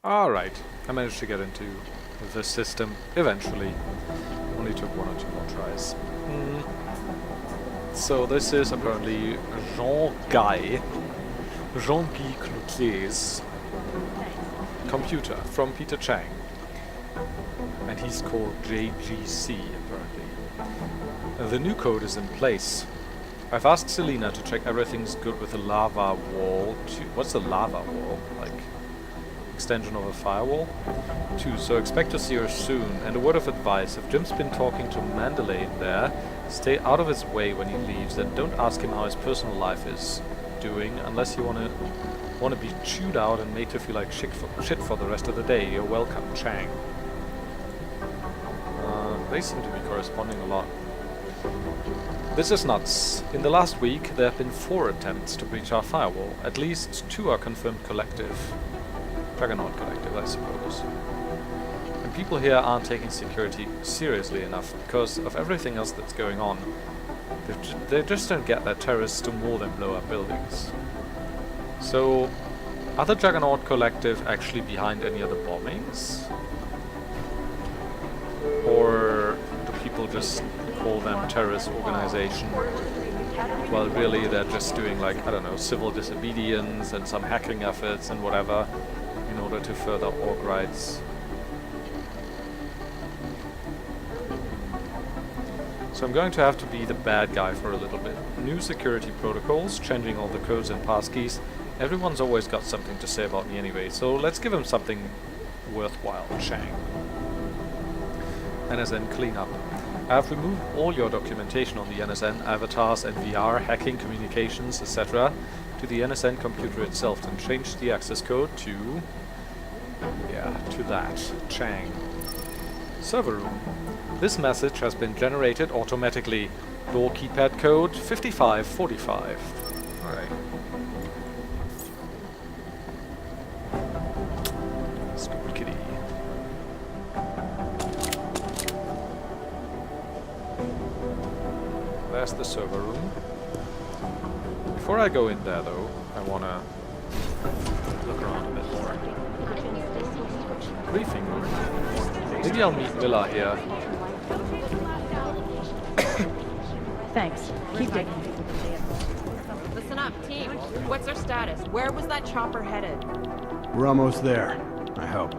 Alright, I managed to get into the system eventually. Only took 1 or 2 more tries. So this is apparently Jean-Guy Cloutier's computer from Peter Chang. And he's called JGC apparently. The new code is in place. I've asked Selena to check everything's good with the lava wall. What's the lava wall? Like extension of a firewall? 2. So expect to see her soon. And a word of advice, if Jim's been talking to Mandalay there, stay out of his way when he leaves and don't ask him how his personal life is doing unless you want to be chewed out and made to feel like shit for the rest of the day. You're welcome, Chang. They seem to be corresponding a lot. This is nuts. In the last week, there have been 4 attempts to breach our firewall. At least 2 are confirmed collective. Juggernaut Collective, I suppose. And people here aren't taking security seriously enough because of everything else that's going on. They just don't get that terrorists do more than blow up buildings. So, are the Juggernaut Collective actually behind any other bombings? Or do people just call them terrorist organization? Well, really, they're just doing, like, I don't know, civil disobedience and some hacking efforts and whatever in order to further org rights. So I'm going to have to be the bad guy for a little bit. New security protocols, changing all the codes and passkeys. Everyone's always got something to say about me anyway, so let's give him something worthwhile, Chang. NSN cleanup. I have removed all your documentation on the NSN, avatars and VR, hacking, communications, etc. to the NSN computer itself and changed the access code to... yeah, to that. Chang. Server room. This message has been generated automatically. Door keypad code 5545. Alright. Stupid kitty. There's the server room. Before I go in there though, I wanna look around a bit more. Briefing room. Maybe I'll meet Miller here. Thanks. Keep digging. Listen up, team. What's our status? Where was that chopper headed? We're almost there, I hope.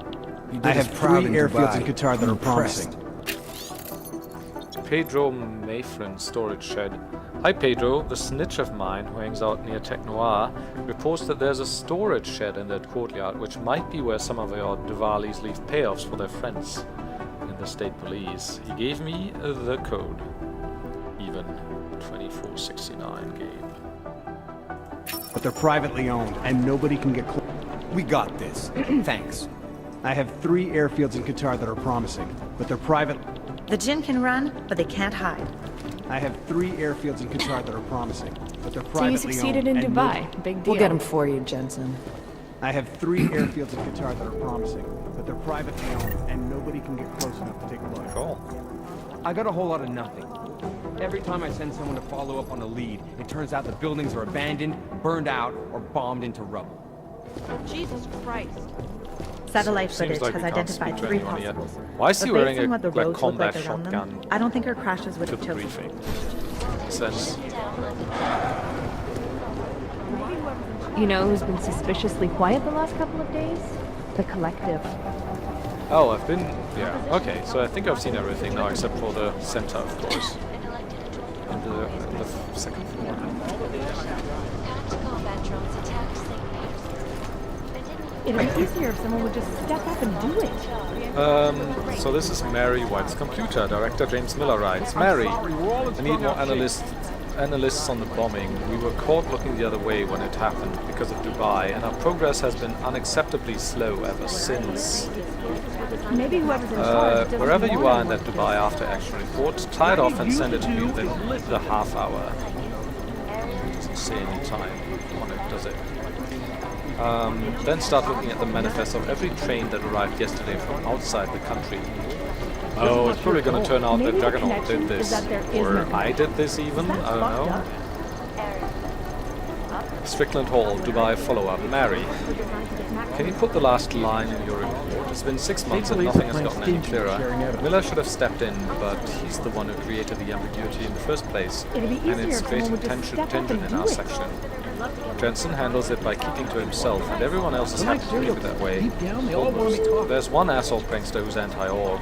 I have 3 airfields in Qatar that are promising. Pedro Mayfrin storage shed. Hi Pedro, the snitch of mine who hangs out near Tech Noir reports that there's a storage shed in that courtyard which might be where some of your Diwalis leave payoffs for their friends in the state police. He gave me the code. Even 2469 game. But they're privately owned, and nobody can get close. We got this. Thanks. I have 3 airfields in Qatar that are promising, but they're private. The Jinn can run, but they can't hide. I have 3 airfields in Qatar that are promising, but they're So you privately succeeded owned. in Dubai. Big deal. We'll get them for you, Jensen. I have 3 airfields in Qatar that are promising, but they're privately owned, and nobody can get close enough to take a look. Cool. I got a whole lot of nothing. Every time I send someone to follow up on a lead, it turns out the buildings are abandoned, burned out, or bombed into rubble. Jesus Christ. Satellite Seems footage like has we can't identified speak to 3 anyone yet. possibles. Why is he But wearing based on what the a like, roads look combat like around them, shotgun I don't think her crashes would to have the chosen. briefing? Makes sense. You know who's been suspiciously quiet the last couple of days? The Collective. Oh, I've been... yeah, okay, so I think I've seen everything now except for the center, of course. And the second floor. It'd be easier if someone would just step up and do it. So this is Mary White's computer. Director James Miller writes, Mary, I need more analysts on the bombing. We were caught looking the other way when it happened because of Dubai, and our progress has been unacceptably slow ever since. Maybe whoever's in charge doesn't Wherever you want are in that Dubai after action report, tie it off and send it to me within the half hour. Doesn't say any time on it, does it? Then start looking at the manifest of every train that arrived yesterday from outside the country. Oh, it's probably going to turn out that Maybe the Juggernaut connection did this. is that there is Or no I did this even, That's I don't know. fucked up. Strickland Hall, Dubai follow-up, Mary. Can you put the last line in your report? It's been 6 months and nothing has gotten any clearer. Miller should have stepped in, but he's the one who created the ambiguity in the first place, and it's creating tension in our section. Jensen handles it by keeping to himself, and everyone else is happy to leave it that way. Almost. There's one asshole prankster who's anti-org.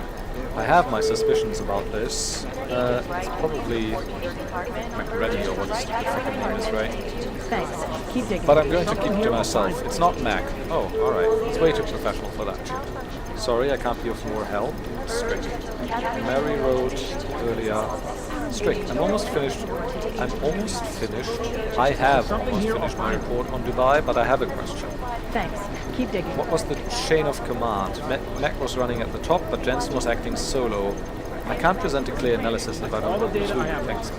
I have my suspicions about this. It's probably McReady or what his fucking name is, right? Thanks. Keep digging. But I'm going to keep it to myself. It's not Mac. Oh, alright. It's way too professional for that shit. Sorry, I can't be of more help. Strict. Mary wrote earlier. Strict. I'm almost finished. I have almost finished my report on Dubai, but I have a question. Thanks. Keep digging. What was the chain of command? Mac was running at the top, but Jensen was acting solo. I can't present a clear analysis if I don't know who's who. Thanks.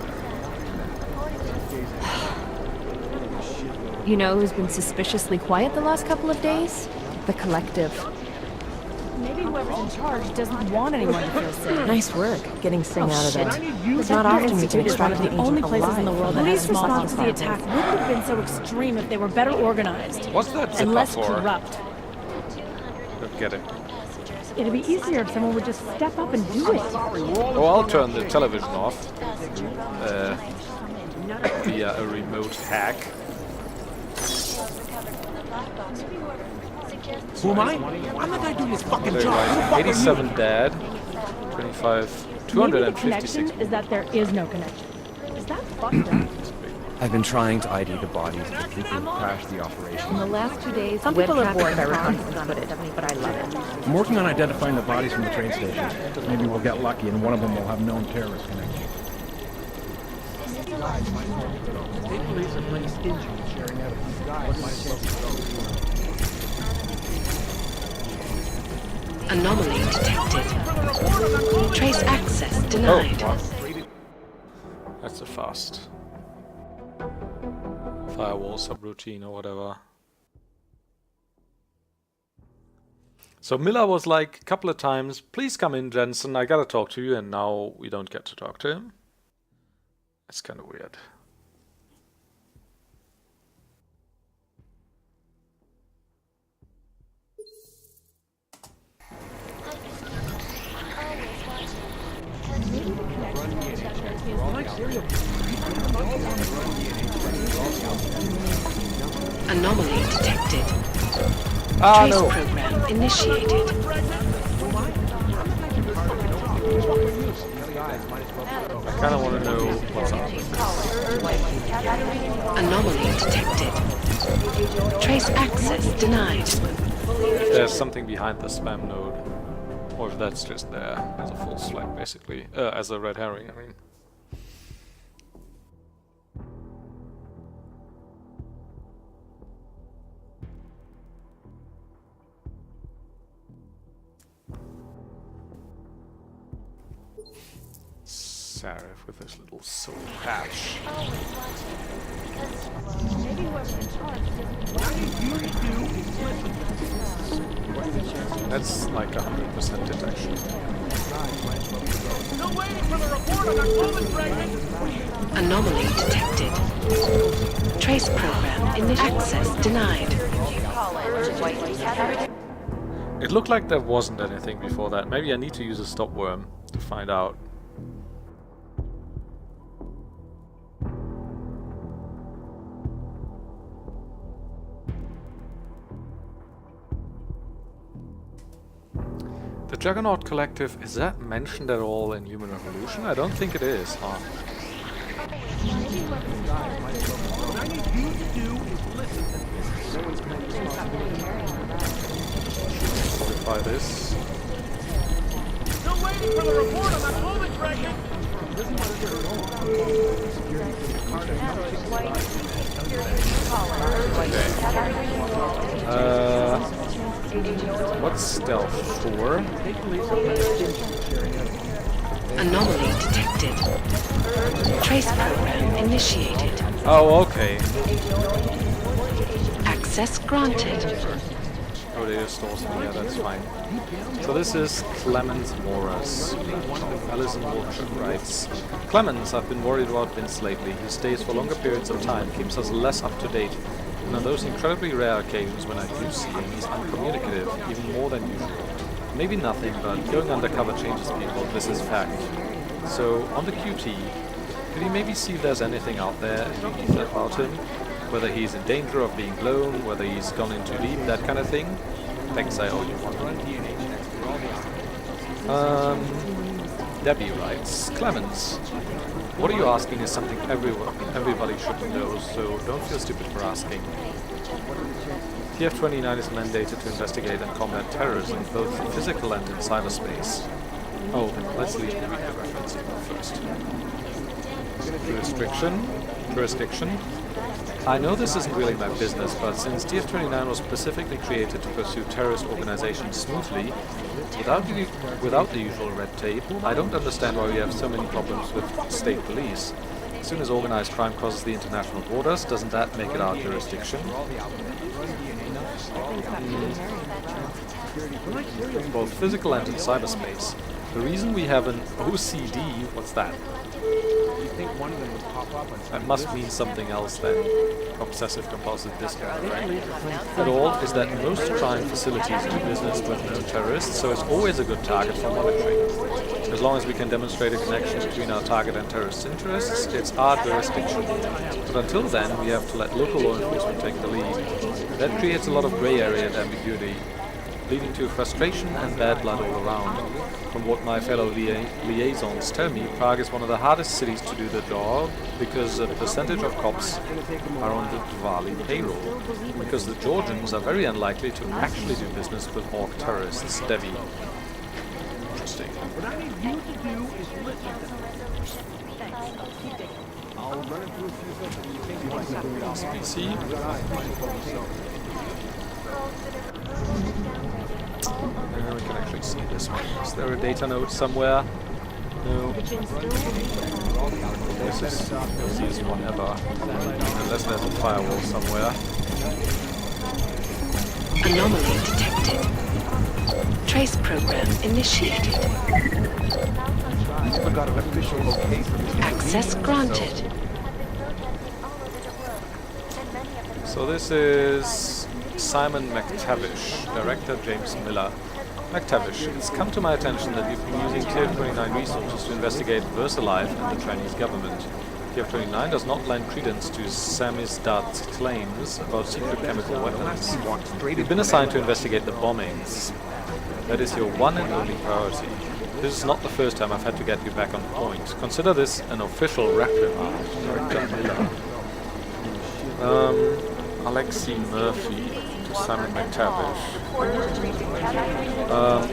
You know who's been suspiciously quiet the last couple of days? The Collective. Maybe whoever's in charge doesn't want anyone to feel safe. Nice work, getting Singh out of there. The It's not often you can Institute is one extract of the the only agent places in the alive world from that a has small response to the sample. attack wouldn't have been so extreme if they were better organized What's that and zipper less for? corrupt. Don't get it. It'd be easier if someone would just step up and do it. Oh, I'll turn the television off. Via a remote hack. Who am I? I'm the guy doing his fucking Very job. right. 87 dead. 25. Maybe the 256. connection is that there is no connection. Is that fucked up? I've been trying to ID the bodies, but people crashed the In operation. the last 2 days, Some web people are traffic bored by has gone reconnaissance footage, but I love it. I'm working on identifying the bodies from the train station. Maybe we'll get lucky and one of them will have known terrorist connections. State police are pretty stingy in sharing out of these guys. Anomaly detected. Trace access denied. Oh, that's a fast firewall subroutine or whatever. So Miller was like a couple of times, please come in, Jensen, I gotta talk to you, and now we don't get to talk to him. It's kind of weird. Anomaly detected. Ah, Trace no. program initiated. I kind of want to know what's up. Anomaly detected. Trace access denied. If there's something behind the spam node, or if that's just there as a false flag, basically, as a red herring, I mean. Sarif with this little soul patch. Maybe whoever's in charge doesn't That's like 100% detection. Anomaly detected. Trace program access denied. It looked like there wasn't anything before that. Maybe I need to use a stop worm to find out. The Juggernaut Collective, is that mentioned at all in Human Revolution? I don't think it is, huh? Modify this. Still waiting for the report on that movement, Dragon. What's stealth? 4? Anomaly detected. Trace program initiated. Oh, okay. Access granted. Oh, they just stores me. Yeah, that's fine. So this is Clemens Morris. Alison Wiltshire writes, Clemens, I've been worried about Vince lately. He stays for longer periods of time, keeps us less up to date. And on those incredibly rare occasions when I do see him, he's uncommunicative, even more than usual. Maybe nothing, but going undercover changes people, this is fact. So, on the QT, could you maybe see if there's anything out there in the ether about him? Whether he's in danger of being blown, whether he's gone into deep, that kind of thing? Thanks, I owe you one. Debbie writes, Clemens, what are you asking is something everybody should know, so don't feel stupid for asking. TF-29 is mandated to investigate and combat terrorism, both physical and in cyberspace. Oh, let's leave the reference first. Jurisdiction. I know this isn't really my business, but since TF-29 was specifically created to pursue terrorist organizations smoothly, without the usual red tape, I don't understand why we have so many problems with state police. As soon as organized crime crosses the international borders, doesn't that make it our jurisdiction? Both physical and in cyberspace. The reason we have an OCD, what's that? That must mean something else than obsessive compulsive disorder, right? At all is that most crime facilities do business with no terrorists, so it's always a good target for monitoring. As long as we can demonstrate a connection between our target and terrorist interests, it's our jurisdiction. But until then, we have to let local law enforcement take the lead. That creates a lot of grey area and ambiguity, leading to frustration and bad blood all around. From what my fellow liaisons tell me, Prague is one of the hardest cities to do the job because a percentage of cops are on the Diwali payroll. Because the Georgians are very unlikely to actually do business with orc terrorists. Debbie. Interesting. What I need you to do is listen to me. I'll run it through a few things. SPC. We can actually see this one. Is there a data node somewhere? No. This is the easiest one ever. Unless there's a firewall somewhere. Anomaly detected. Trace program initiated. Access granted. So this is Simon McTavish, Director James Miller. McTavish, it's come to my attention that you've been using TF-29 resources to investigate VersaLife and the Chinese government. TF-29 does not lend credence to Samizdat's claims about secret chemical weapons. You've been assigned to investigate the bombings. That is your one and only priority. This is not the first time I've had to get you back on point. Consider this an official reprimand, Director Miller. Alexi Murphy to Simon McTavish.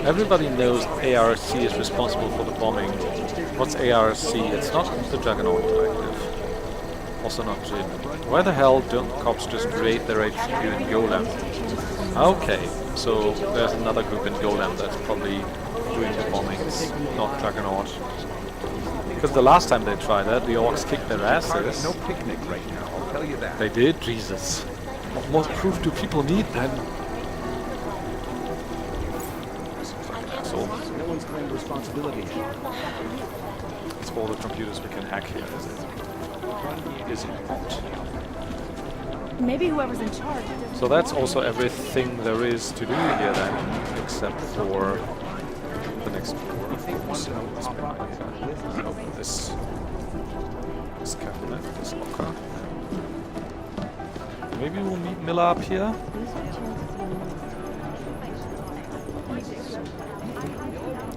Everybody knows ARC is responsible for the bombing. What's ARC? It's not the Juggernaut Collective. Also not JIT. Why the hell don't cops just raid their HQ in Golem? Okay, so there's another group in Golem that's probably doing the bombings, not Juggernaut. Because the last time they tried that, the orcs kicked their asses. No picnic right now, I'll tell you that. They did? Jesus. What more proof do people need then? No one's claimed responsibility. It's all the computers we can hack here, is it? Is it not? Maybe whoever's in charge. So that's also everything there is to do here then, except for the next floor. Open this cabinet, this locker. Maybe we'll meet Miller up here.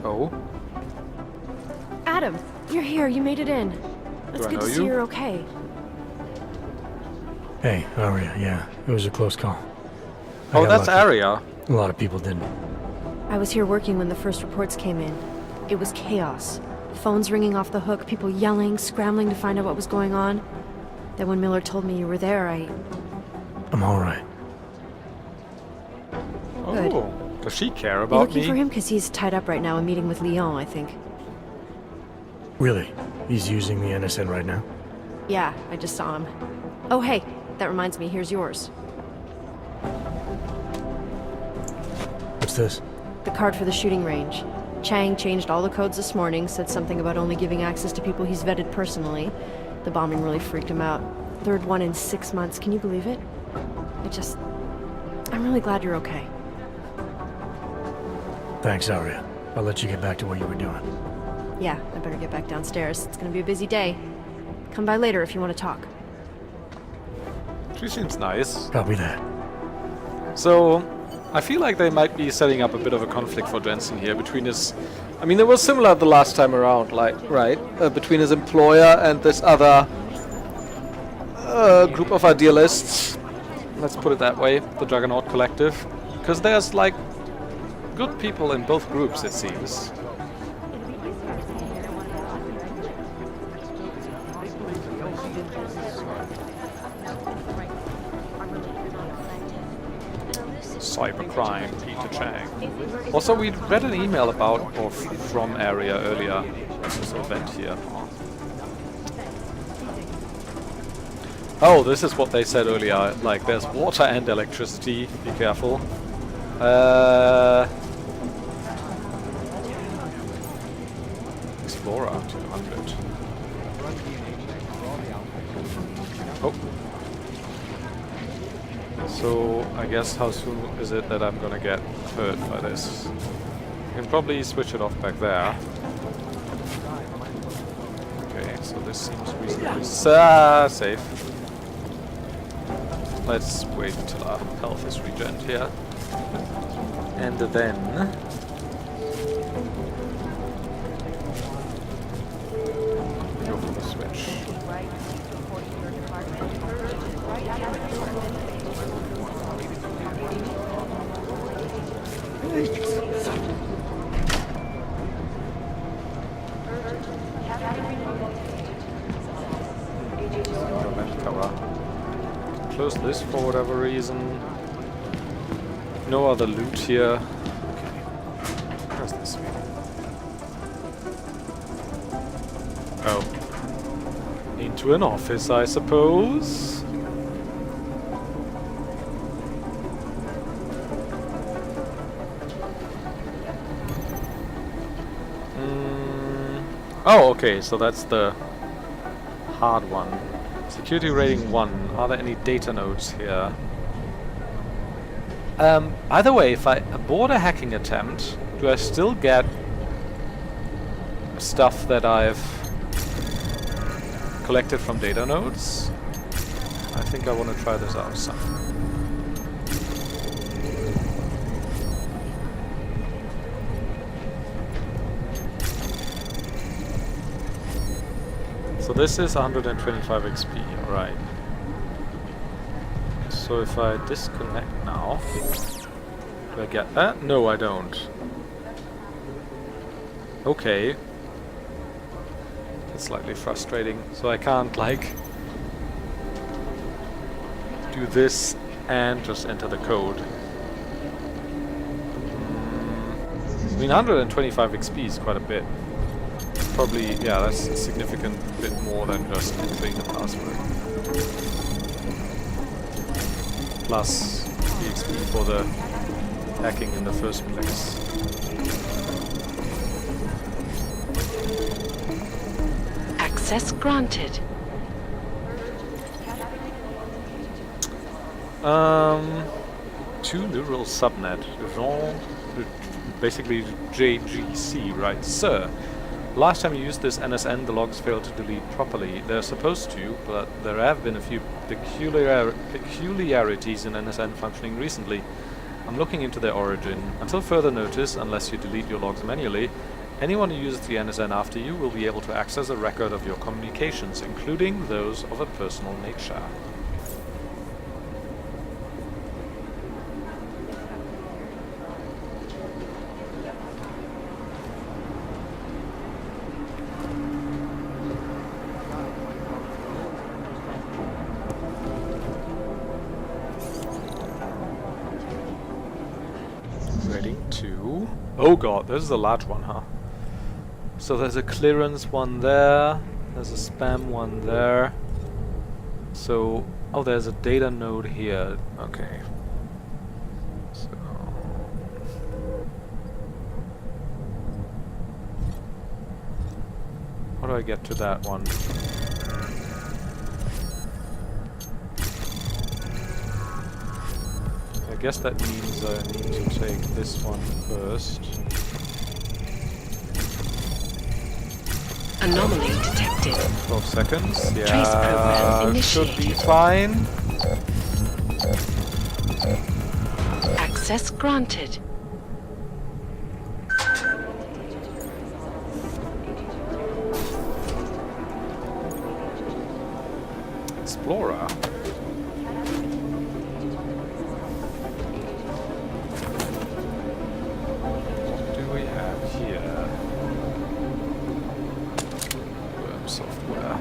Oh. Adam, you're here. You made it in. It's good to see you're okay. Hey, how are you? Yeah, it was a close call. Oh, that's Aria. A lot of people didn't. I was here working when the first reports came in. It was chaos. Phones ringing off the hook, people yelling, scrambling to find out what was going on. Then when Miller told me you were there, I'm all right. Good. Oh, does she care You about looking me? for him? Because he's tied up right now, a meeting with Lyon, I think. Really? He's using the NSN right now? Yeah, I just saw him. Oh, hey, that reminds me, here's yours. What's this? The card for the shooting range. Chang changed all the codes this morning, said something about only giving access to people he's vetted personally. The bombing really freaked him out. Third one in 6 months, can you believe it? I'm really glad you're okay. Thanks, Arya. I'll let you get back to what you were doing. Yeah, I better get back downstairs. It's gonna be a busy day. Come by later if you want to talk. She seems nice. Copy that. So, I feel like they might be setting up a bit of a conflict for Jensen here between his... I mean, it was similar the last time around, like, right? Between his employer and this other group of idealists. Let's put it that way, the Juggernaut Collective. Because there's, like, good people in both groups, it seems. Cybercrime, Peter Chang. Also, we read an email about, or from Area earlier, this event here. Oh, this is what they said earlier, like there's water and electricity, be careful. Explorer 200. Oh. So, I guess how soon is it that I'm gonna get hurt by this? I can probably switch it off back there. Okay, so this seems reasonably safe. Let's wait until our health is regen here. And then... go for the switch. Close this for whatever reason. No other loot here. Okay. Where's this one? Oh. Into an office, I suppose. Oh, okay, so that's the hard one. Security rating 1. Are there any data nodes here? Either way, if I abort a hacking attempt, do I still get stuff that I've collected from data nodes? I think I want to try this out some. So this is 125 XP, alright. So if I disconnect now, do I get that? No, I don't. Okay. That's slightly frustrating. So I can't, like, do this and just enter the code. I mean, 125 XP is quite a bit. Probably, yeah, that's a significant bit more than just entering the password. Plus the XP for the hacking in the first place. Access granted. 2 neural subnet. Basically JGC, right, sir? Last time you used this NSN, the logs failed to delete properly. They're supposed to, but there have been a few peculiarities in NSN functioning recently. I'm looking into their origin. Until further notice, unless you delete your logs manually, anyone who uses the NSN after you will be able to access a record of your communications, including those of a personal nature. Oh god, this is a large one, huh? So there's a clearance one there, there's a spam one there. So, oh, there's a data node here. Okay. So, how do I get to that one? guess that means I need to take this one first. Anomaly detected. 12 seconds. Trace program Should be initiated. fine. Access granted. Explorer. What do we have here? Worm software.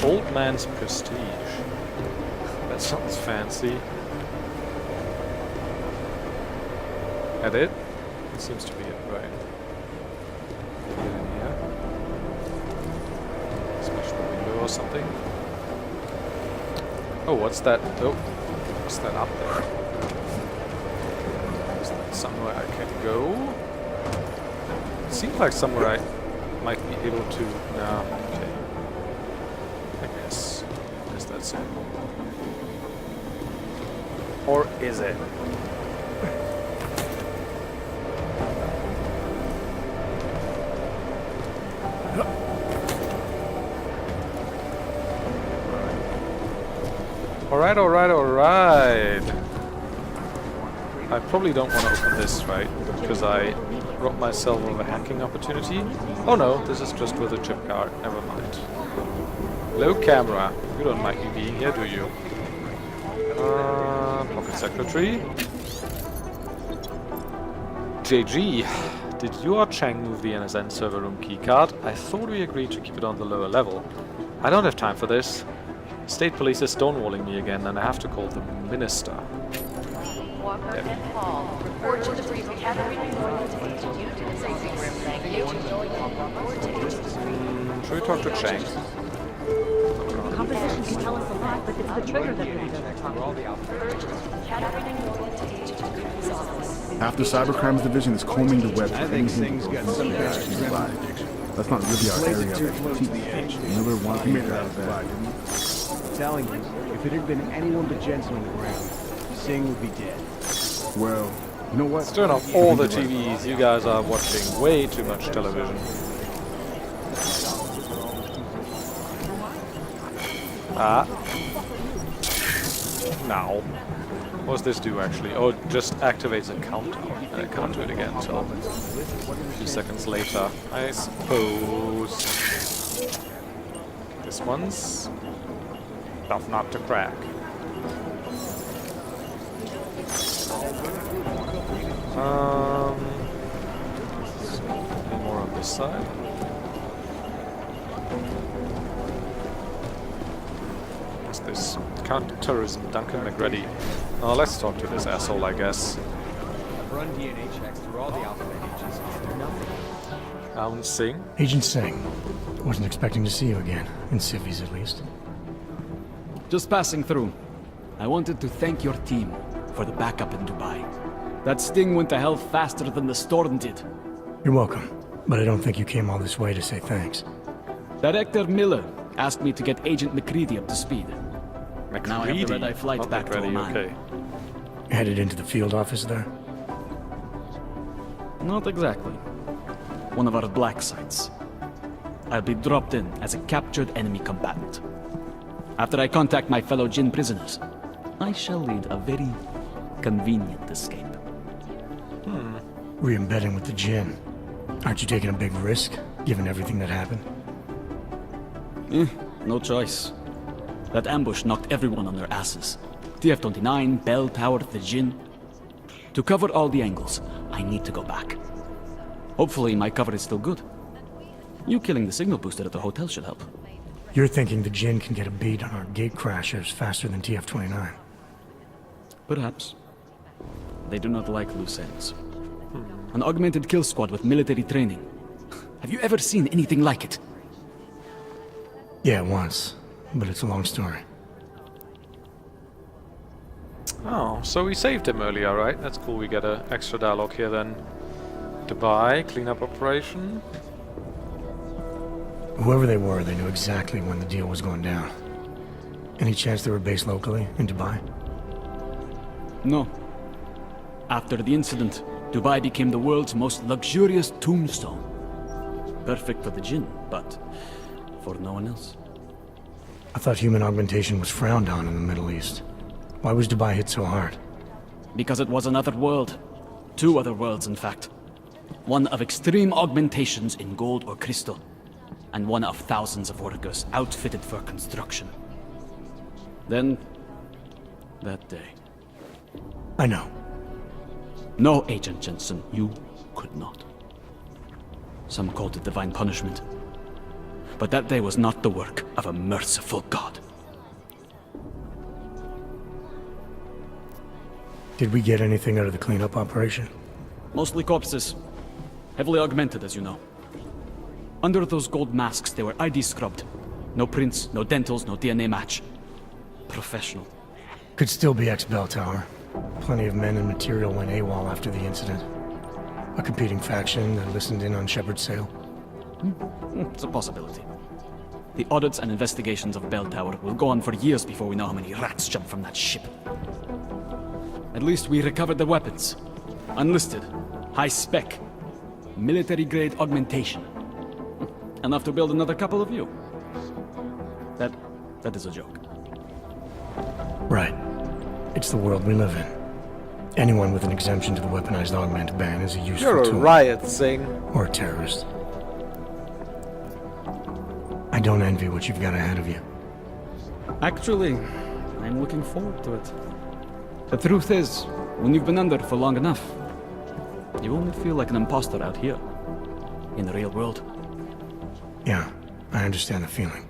Old man's prestige. That sounds fancy. That it? It seems to be it, right? Get in here. Smash the window or something. Oh, what's that? Oh, what's that up there? Is that somewhere I can go? It seems like somewhere I might be able to. No. Okay. I guess that's it. Or is it? Alright, alright, alright. I probably don't want to open this, right? Because I robbed myself of a hacking opportunity. Oh no, this is just with a chip card. Never mind. Low camera. You don't like me being here, do you? Pocket secretary. JG, did you or Chang move the NSN server room keycard? I thought we agreed to keep it on the lower level. I don't have time for this. State police is stonewalling me again, and I have to call the minister. Walker and Hall, report to the briefing. Should we talk to Chang? Composition can tell us a lot, but it's the trigger that really doesn't talk. After Cybercrimes Division is combing the web, I think things got some That's not really our area of too close to the expertise. edge. Miller wanted to make that I'm bad. telling you, if it had been anyone but Jensen on the ground, Singh would be dead. Well, you know what? Let's turn off all the TVs. You guys are watching way too much television. Ah. Now. What does this do actually? Oh, it just activates a countdown. And I can't do it again until a few seconds later, I suppose. This one's tough not to crack. Any more on this side? What's this? Counter-terrorism, Duncan McReady. Oh, let's talk to this asshole, I guess. Run DNA checks through all the alphabet agents. Alan Singh? Agent Singh. Wasn't expecting to see you again. In civvies, at least. Just passing through. I wanted to thank your team for the backup in Dubai. That sting went to hell faster than the storm did. You're welcome. But I don't think you came all this way to say thanks. Director Miller asked me to get Agent McCready up to speed. McCready? Now I have the red-eye flight Not back to McCready, Oman. okay. Headed into the field office there? Not exactly. One of our black sites. I'll be dropped in as a captured enemy combatant. After I contact my fellow Jinn prisoners, I shall lead a very convenient escape. Re-embedding with the Jinn. Aren't you taking a big risk, given everything that happened? No choice. That ambush knocked everyone on their asses. TF-29, Bell Tower, the Jinn. To cover all the angles, I need to go back. Hopefully my cover is still good. You killing the signal booster at the hotel should help. You're thinking the Jinn can get a beat on our gate crashers faster than TF-29. Perhaps. They do not like loose ends. An augmented kill squad with military training. Have you ever seen anything like it? Yeah, once. But it's a long story. Oh, so we saved him earlier, right? That's cool, we get an extra dialogue here then. Dubai, cleanup operation. Whoever they were, they knew exactly when the deal was going down. Any chance they were based locally, in Dubai? No. After the incident, Dubai became the world's most luxurious tombstone. Perfect for the Jinn, but for no one else. I thought human augmentation was frowned on in the Middle East. Why was Dubai hit so hard? Because it was another world. Two other worlds, in fact. One of extreme augmentations in gold or crystal, and one of thousands of workers outfitted for construction. Then, that day. I know. No, Agent Jensen, you could not. Some called it divine punishment. But that day was not the work of a merciful God. Did we get anything out of the cleanup operation? Mostly corpses. Heavily augmented, as you know. Under those gold masks, they were ID scrubbed. No prints, no dentals, no DNA match. Professional. Could still be ex-Bell Tower. Plenty of men and material went AWOL after the incident. A competing faction that listened in on Shepard's sale. It's a possibility. The audits and investigations of Bell Tower will go on for years before we know how many rats jumped from that ship. At least we recovered the weapons. Unlisted. High spec. Military-grade augmentation. Enough to build another couple of you. That is a joke. Right. It's the world we live in. Anyone with an exemption to the weaponized augment ban is a useful You're a tool. riot thing. Or a terrorist. I don't envy what you've got ahead of you. Actually, I'm looking forward to it. The truth is, when you've been under for long enough, you only feel like an imposter out here, in the real world. Yeah, I understand the feeling.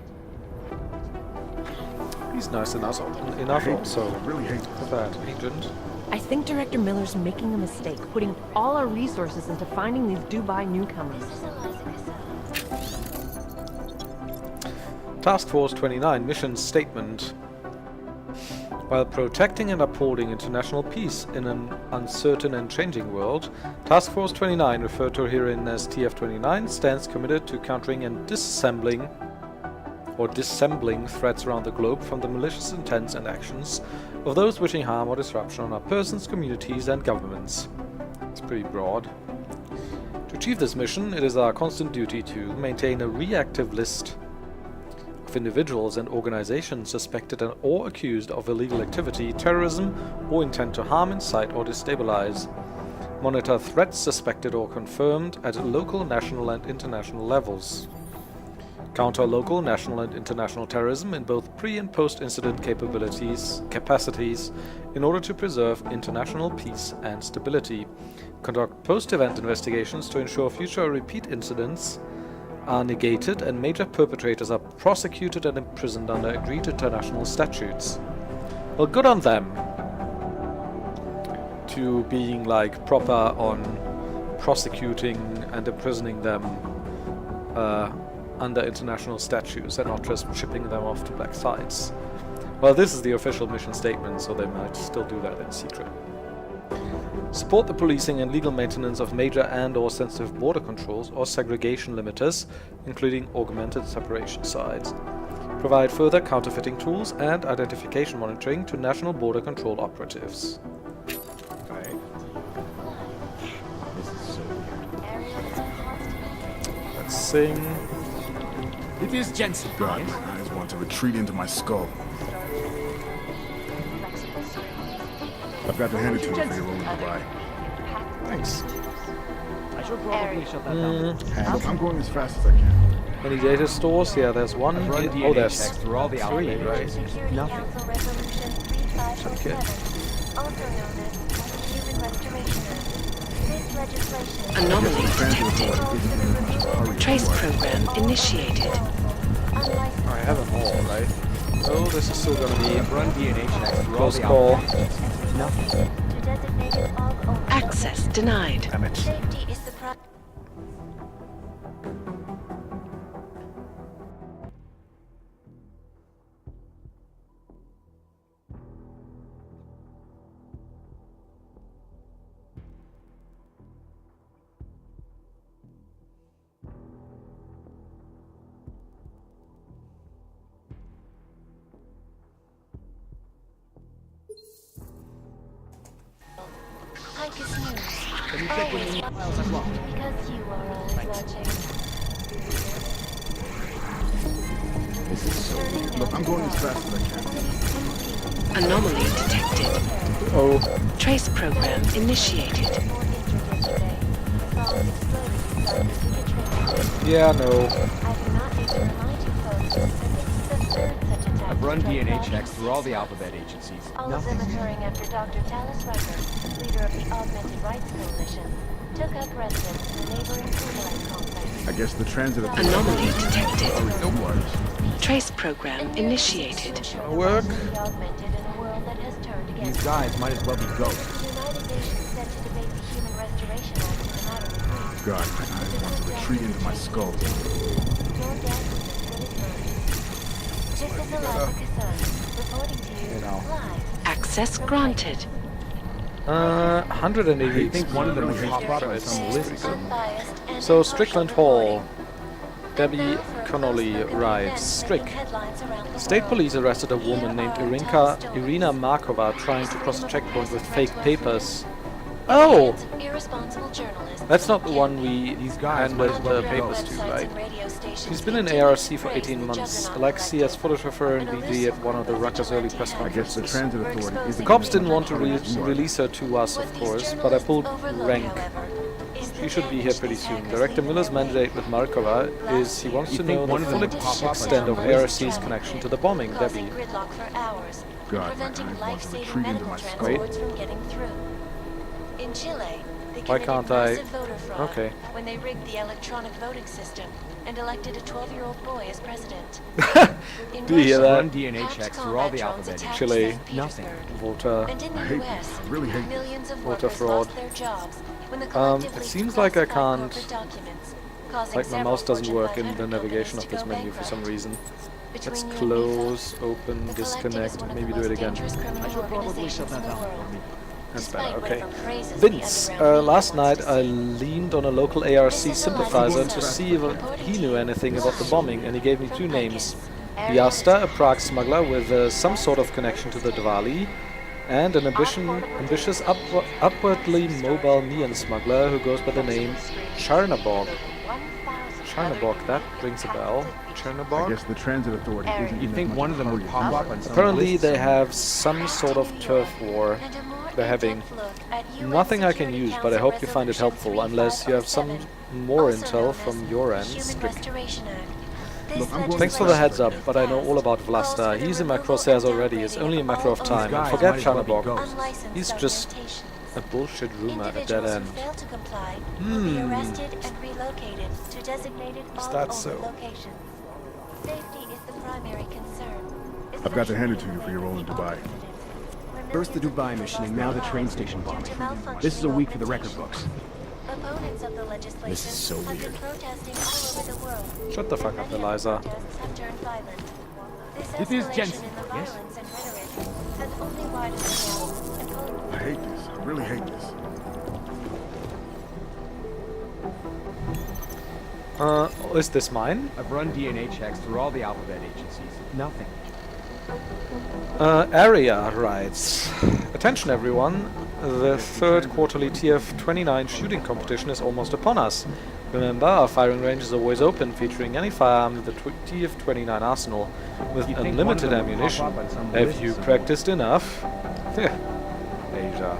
He's nice enough also. Really hate Look at that, Agent. I think Director Miller's making a mistake, putting all our resources into finding these Dubai newcomers. Task Force 29 mission statement. While protecting and upholding international peace in an uncertain and changing world, Task Force 29, referred to herein as TF-29, stands committed to countering and disassembling threats around the globe from the malicious intents and actions of those wishing harm or disruption on our persons, communities, and governments. It's pretty broad. To achieve this mission, it is our constant duty to maintain a reactive list of individuals and organizations suspected and or accused of illegal activity, terrorism, or intent to harm, incite, or destabilize. Monitor threats suspected or confirmed at local, national, and international levels. Counter local, national, and international terrorism in both pre- and post-incident capacities in order to preserve international peace and stability. Conduct post-event investigations to ensure future repeat incidents are negated and major perpetrators are prosecuted and imprisoned under agreed international statutes. Well, good on them. To being like proper on prosecuting and imprisoning them under international statutes and not just shipping them off to black sites. Well, this is the official mission statement, so they might still do that in secret. Support the policing and legal maintenance of major and or sensitive border controls or segregation limiters, including augmented separation sites. Provide further counterfeiting tools and identification monitoring to national border control operatives. Okay. This is so weird. Let's sing. It is Jensen. God, my eyes want to retreat into my skull. I've got to hand it to you for your role in Dubai. Thanks. I should probably shut that down. Look, I'm going as fast as I can. Any data stores? Yeah, there's one. I've run Oh, DNA there's checks through all the three, outlet right? agencies. Nothing. Okay. Anomaly detected. Trace program initiated. I have them all, right? Oh, this is still gonna I've run DNA checks through all close the call. outlet agencies. Nothing. Access denied. Damn it. Can you check with me files as well? Because you are always watching. This is so weird. Look, I'm going as fast as I can. Anomaly detected. Oh. Trace program initiated. Yeah, no. I've run DNA checks through all the alphabet agencies. All of them occurring after Dr. Talis Rucker, leader of the Augmented Rights Coalition, took up residence in the neighboring Folderol complex. I guess the transit authority. Anomaly detected. Nope. Trace program initiated. Work. These guys might as well be ghosts. The United Nations set to debate the Human Restoration Act in the matter of weeks. God, my eyes want to retreat into my skull. Your guess is as good as mine. This is Alex Vega, reporting to you live. Access granted. 180. I think one of them will pop up on some list. So Strickland Hall. Debbie Connolly writes, Strick. State police arrested a woman named Irina Markova trying to cross a checkpoint with fake papers. Oh! That's not the one we handed the papers to, right? She's been in ARC for 18 months. Alexi as photographer and BG at one of the Rucker's early press I guess the conferences. transit authority is The cops didn't want to release her to us, of course, but I pulled rank. She should be here pretty soon. Director Miller's mandate with Markova is he wants to know the full extent of ARC's connection to the bombing, Debbie. God, my eyes want to retreat into my skull. In Chile, they Why can't I? massive voter fraud Okay. when they rigged the electronic voting system and elected a 12-year-old boy as president. Do you hear that? Run DNA checks through all the alphabet agencies. Chile. Nothing. Voter. And in the I hate US, this. I really hate this. millions of Voter workers fraud. lost their jobs when the It collective seems leaked like I classified can't. corporate documents, causing Like my several mouse doesn't Fortune work in the 500 navigation of companies this to go menu for some bankrupt. reason. Between Let's you and me, close, folks, open, the Collective is disconnect, one of maybe the do it most again. dangerous criminal I should probably organizations shut that in the down. world. That's Despite better, okay. whatever praises the Vince, underground media last wants night to I see. leaned on a local ARC sympathizer to see if he knew anything about the bombing, and he gave me two names. Biasta, a Prague smuggler with some sort of connection to the Diwali, and an ambitious upwardly mobile neon smuggler who goes by the name Chernabog. Chernabog, that rings a bell. I Chernabog? guess the transit authority isn't You'd in think as one much of them a would hurry pop as up you on some Apparently list. they have some sort of turf war they're having. Nothing I can use, but I hope you find it helpful, unless you have some more intel from your end, Strick. Look, I'm going Thanks for the heads up, but I know all about Vlasta. He's in my crosshairs already, it's only a matter of time. And forget Chernabog. He's just a bullshit rumor, a dead end. Is that so? Safety is the primary concern. I've got to hand it to you for your role in Dubai. First the Dubai mission and now the train station bombing. This is a week for the record books. Opponents of the legislation This is so have been weird. protesting all over the world. Shut the fuck up, Eliza. Protests have turned violent. This is escalation Jensen, in the yes? violence and rhetoric has only widened the gap and called I hate this. I really hate this. Is this mine? I've run DNA checks through all the alphabet agencies. Nothing. Area writes, attention everyone, the third quarterly TF-29 shooting competition is almost upon us. Remember, our firing range is always open, featuring any firearm in the TF-29 arsenal, with You'd think unlimited one of them would pop ammunition. up on some Have list you somewhere. practiced enough? Asia.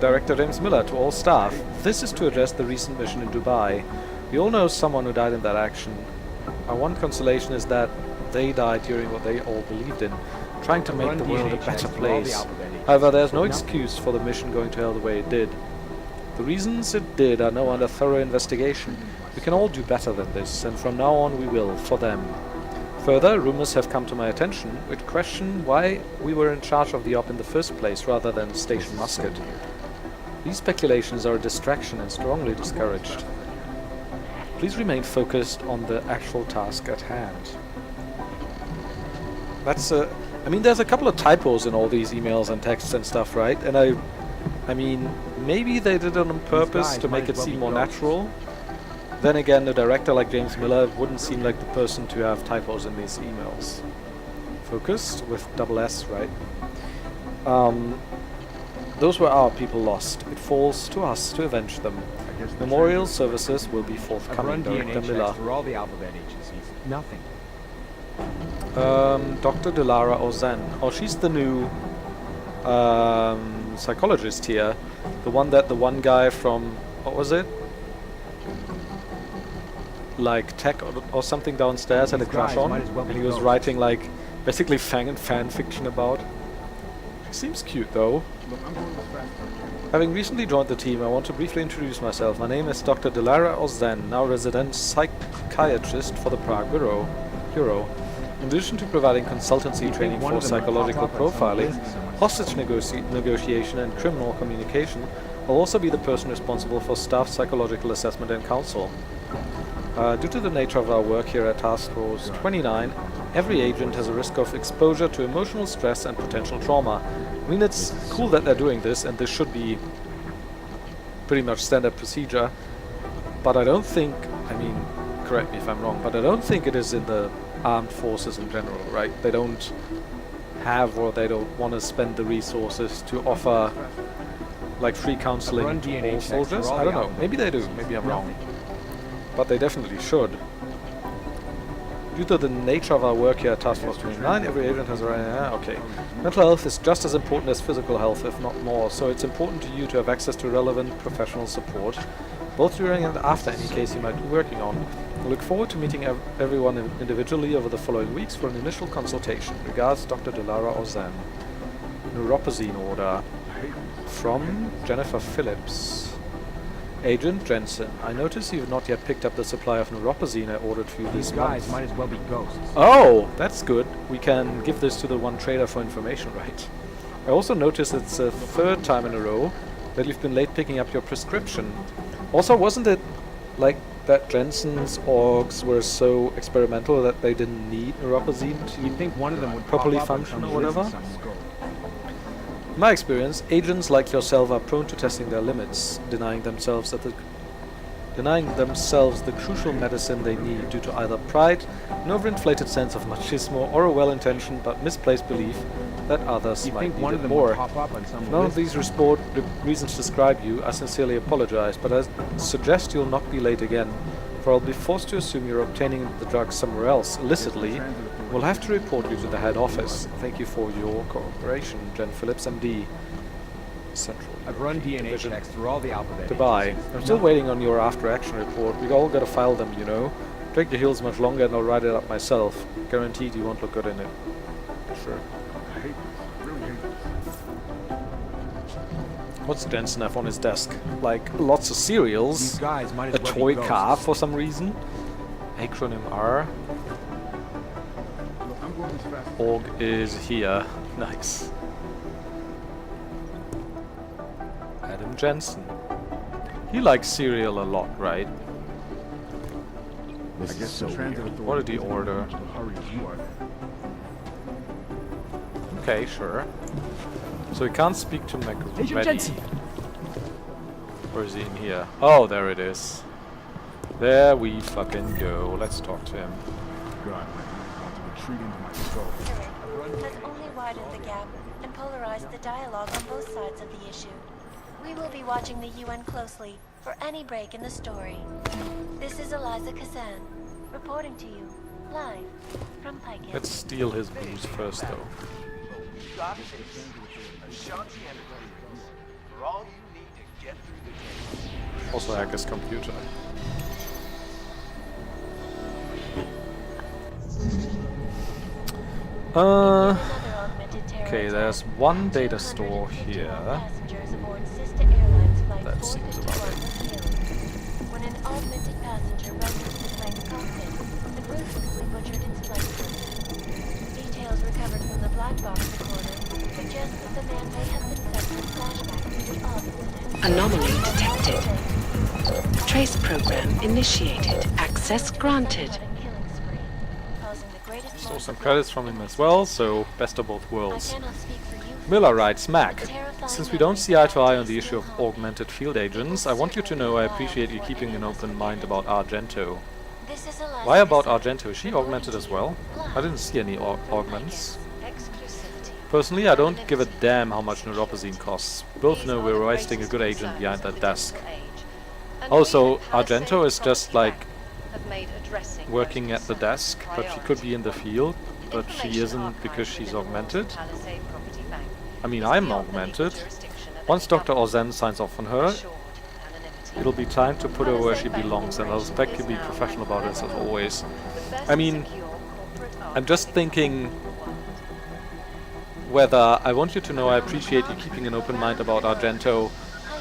Director James Miller to all staff. This is to address the recent mission in Dubai. We all know someone who died in that action. Our one consolation is that they died during what they all believed in, trying to make Run the world a DNA better checks through all the place. alphabet agencies. However, there's no Nothing. excuse for the mission going to hell the way it did. The reasons it did are now under thorough investigation. We can all do better than this, and from now on we will, for them. Further, rumors have come to my attention which question why we were in charge of the op in the first place rather than Station Musket. These speculations are a distraction and strongly discouraged. Please remain focused on the actual task at hand. That's I mean, there's a couple of typos in all these emails and texts and stuff, right? And I mean, maybe they did it on purpose guys to might make it as well seem be more ghosts. natural. Then again, a director like James Miller wouldn't seem like the person to have typos in these emails. Focused with double S, right? Those were our people lost. It falls to us to avenge them. Memorial services will be forthcoming, Director Miller. Through all the alphabet agencies. Nothing. Dr. Delara Ozen. Oh, she's the new psychologist here. The one that the one guy from, what was it? Like tech or something downstairs had a crush on, and he was writing like basically fan fiction about. She seems cute though. Having recently joined the team, I want to briefly introduce myself. My name is Dr. Delara Ozen, now resident psychiatrist for the Prague Bureau. In addition to providing consultancy training for psychological profiling, hostage negotiation and criminal communication, I'll also be the person responsible for staff psychological assessment and counsel. Due to the nature of our work here at Task Force 29, every agent has a risk of exposure to emotional stress and potential trauma. I mean, it's cool that they're doing this, and this should be pretty much standard procedure, but I don't think, I mean, correct me if I'm wrong, but I don't think it is in the armed forces in general, right? They don't have, or they don't want to spend the resources to offer like free counseling to all soldiers. I don't know, maybe they do, maybe I'm wrong, but they definitely should. Due to the nature of our work here at Task Force 29, every agent has a right. Okay. Mental health is just as important as physical health, if not more, so it's important to you to have access to relevant professional support, both during and after any case you might be working on. I look forward to meeting everyone individually over the following weeks for an initial consultation. Regards, Dr. Delara Ozen. Neuropozyne order. From Jennifer Phillips. Agent Jensen, I notice you've not yet picked up the supply of neuropozyne I ordered for you this month. These guys might as well be ghosts. Oh, that's good. We can give this to the one trader for information, right? I also noticed it's the third time in a row that you've been late picking up your prescription. Also, wasn't it like that Jensen's orgs were so experimental that they didn't need neuropozyne to You'd think one of them would properly function or whatever? In my experience, agents like yourself are prone to testing their limits, denying themselves the crucial medicine they need due to either pride, an overinflated sense of machismo, or a well-intentioned but misplaced belief that others might need it more. If none of these reasons describe you, I sincerely apologize, but I suggest you'll not be late again, for I'll be forced to assume you're obtaining the drugs somewhere else, illicitly. We'll have to report you to the head office. Thank you for your cooperation, Jen Phillips, MD. Central. I've run DNA checks through all the alphabet. Goodbye. I'm still waiting on your after-action report. We all gotta file them, you know. Drag your heels much longer and I'll write it up myself. Guaranteed you won't look good in it. Sure. What's Jensen have on his desk? Like, lots of cereals, a toy car for some reason, acronym R. Org is here. Nice. Adam Jensen. He likes cereal a lot, right? I guess so. What did he order? Okay, sure. So he can't speak to McReady. Where is he in here? Oh, there it is. There we fucking go. Let's talk to him. Has only widened the gap and polarized the dialogue on both sides of the issue. We will be watching the UN closely for any break in the story. This is Eliza Kazan, reporting to you, live from Pike. Let's steal his booze first, though. Also hack his computer. Okay, there's one data store here. That seems about it. When an augmented passenger runs into the plane's cockpit, the ruthlessly butchered its flight crew. Details recovered from the black box recorder suggest that the man may have been sent with flashbacks to the odd incident. Anomaly detected. Trace program initiated. Access granted. Saw some credits from him as well, so best of both worlds. Miller writes, Mac, since we don't see eye to eye on the issue of augmented field agents, I want you to know I appreciate you keeping an open mind about Argento. Why about Argento? Is she augmented as well? I didn't see any augments. Personally, I don't give a damn how much neuropozyne costs. We both know we're wasting a good agent behind that desk. Also, Argento is just like working at the desk, but she could be in the field, but she isn't because she's augmented. I mean, I'm augmented. Once Dr. Orzen signs off on her, it'll be time to put her where she belongs, and I'll expect you to be professional about this as always. I mean, I'm just thinking whether I want you to know I appreciate you keeping an open mind about Argento.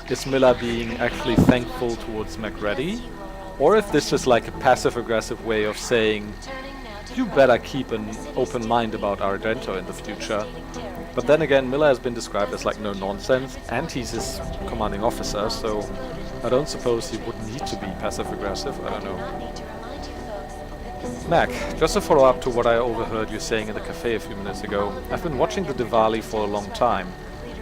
Is Miller being actually thankful towards MacReady? Or if this is like a passive-aggressive way of saying, you better keep an open mind about Argento in the future. But then again, Miller has been described as like no nonsense, and he's his commanding officer, so I don't suppose he would need to be passive-aggressive, I don't know. Mac, just to follow up to what I overheard you saying in the cafe a few minutes ago, I've been watching the Diwali for a long time.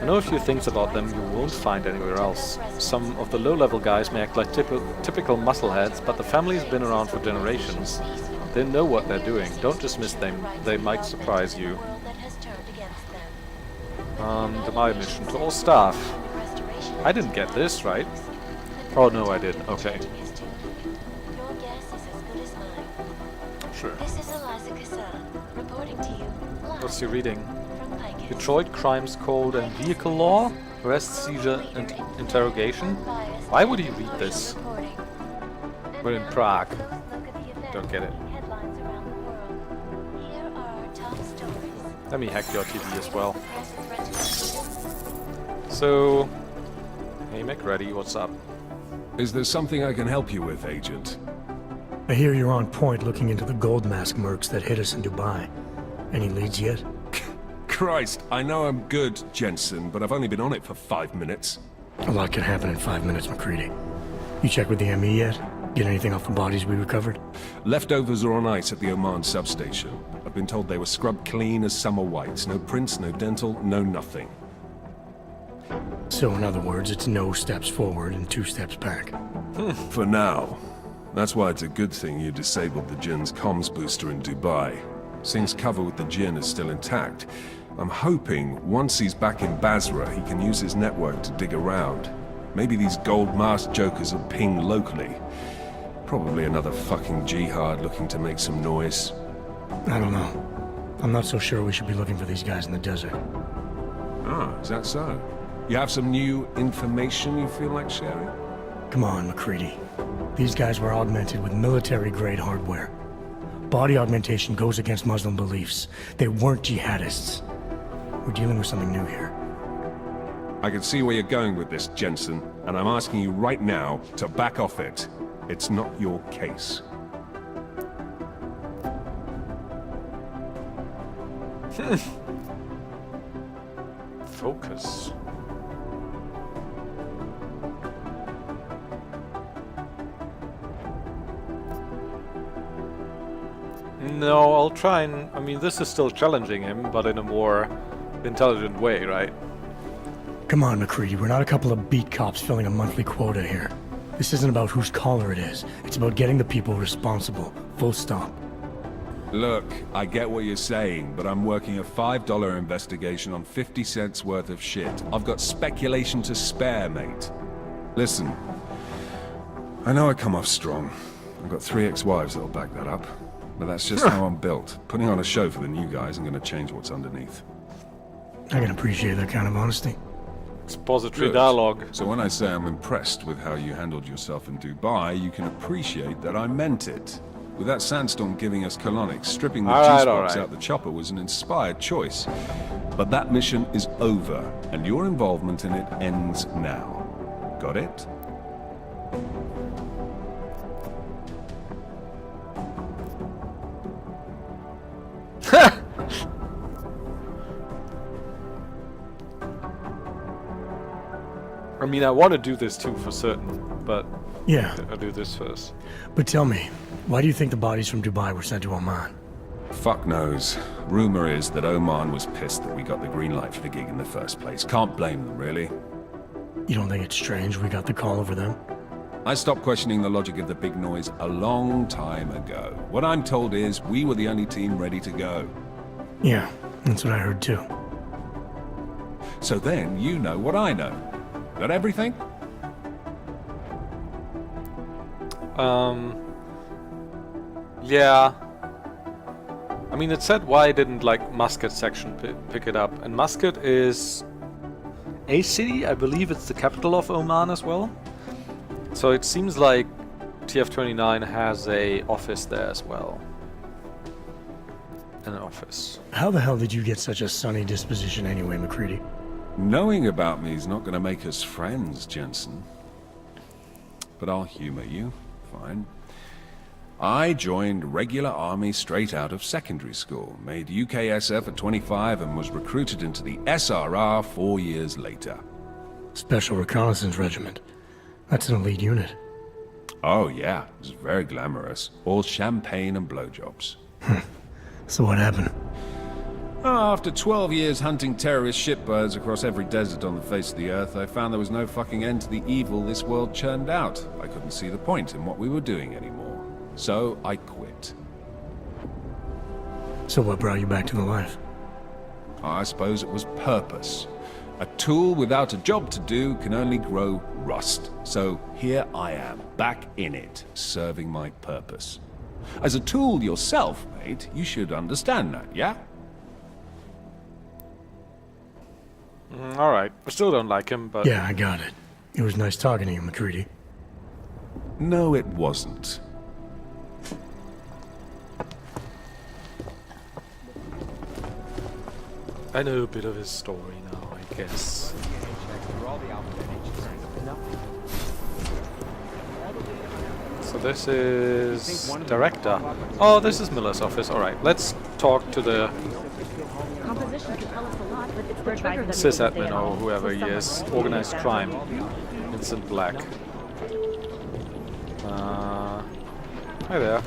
I know a few things about them you won't find anywhere else. Some of the low-level guys may act like typical muscleheads, but the family's been around for generations. They know what they're doing. Don't dismiss them. They might surprise you. Dubai mission to all staff. I didn't get this, right? Oh no, I did. Okay. Sure. What's he reading? Detroit Crimes Code and Vehicle Law? Arrest, seizure, and interrogation? Why would he read this? We're in Prague. Don't get it. Let me hack your TV as well. So... Hey MacReady, what's up? Is there something I can help you with, Agent? I hear you're on point looking into the gold mask mercs that hit us in Dubai. Any leads yet? Christ, I know I'm good, Jensen, but I've only been on it for 5 minutes. A lot can happen in 5 minutes, MacReady. You check with the ME yet? Get anything off the bodies we recovered? Leftovers are on ice at the Oman substation. I've been told they were scrubbed clean as summer whites. No prints, no dental, no nothing. So in other words, it's no steps forward and 2 steps back. For now. That's why it's a good thing you disabled the Jinn's comms booster in Dubai. Since cover with the Jinn is still intact, I'm hoping once he's back in Basra, he can use his network to dig around. Maybe these gold masked jokers will ping locally. Probably another fucking jihad looking to make some noise. I don't know. I'm not so sure we should be looking for these guys in the desert. Ah, is that so? You have some new information you feel like sharing? Come on, MacReady. These guys were augmented with military-grade hardware. Body augmentation goes against Muslim beliefs. They weren't jihadists. We're dealing with something new here. I can see where you're going with this, Jensen, and I'm asking you right now to back off it. It's not your case. Focus. No, I'll try and... I mean, this is still challenging him, but in a more intelligent way, right? Come on, MacReady. We're not a couple of beat cops filling a monthly quota here. This isn't about whose collar it is. It's about getting the people responsible. Full stop. Look, I get what you're saying, but I'm working a $5 investigation on 50 cents worth of shit. I've got speculation to spare, mate. Listen, I know I come off strong. I've got 3 ex-wives that'll back that up. But that's just how I'm built. Putting on a show for the new guys isn't going to change what's underneath. I can appreciate that kind of honesty. Expository dialogue. So when I say I'm impressed with how you handled yourself in Dubai, you can appreciate that I meant it. With that sandstorm giving us colonics, stripping the G-spots out the chopper was an inspired choice. But that mission is over, and your involvement in it ends now. Got it? I mean, I want to do this too for certain, but yeah, I'll do this first. But tell me, why do you think the bodies from Dubai were sent to Oman? Fuck knows. Rumor is that Oman was pissed that we got the green light for the gig in the first place. Can't blame them, really. You don't think it's strange we got the call over them? I stopped questioning the logic of the big noise a long time ago. What I'm told is we were the only team ready to go. Yeah, that's what I heard too. So then you know what I know. Got everything? Yeah. I mean, it said why didn't, like, Muscat section pick it up. And Muscat is a city. I believe it's the capital of Oman as well. So it seems like TF-29 has a office there as well. An office. How the hell did you get such a sunny disposition anyway, McCready? Knowing about me is not going to make us friends, Jensen. But I'll humor you. Fine. I joined regular army straight out of secondary school, made UKSF at 25 and was recruited into the SRR 4 years later. Special Reconnaissance Regiment. That's an elite unit. Oh yeah, it was very glamorous. All champagne and blowjobs. So what happened? After 12 years hunting terrorist shitbirds across every desert on the face of the earth, I found there was no fucking end to the evil this world churned out. I couldn't see the point in what we were doing anymore. So I quit. So what brought you back to the life? I suppose it was purpose. A tool without a job to do can only grow rust. So here I am, back in it, serving my purpose. As a tool yourself, mate, you should understand that, yeah? Alright. I still don't like him, but... Yeah, I got it. It was nice talking to you, McCready. No, it wasn't. I know a bit of his story now, I guess. So this is... Director. Oh, this is Miller's office. Alright, let's talk to the Composition can tell us a lot, but it's the trigger that sysadmin or whoever he is. Organized crime. Vincent Black. Hi there.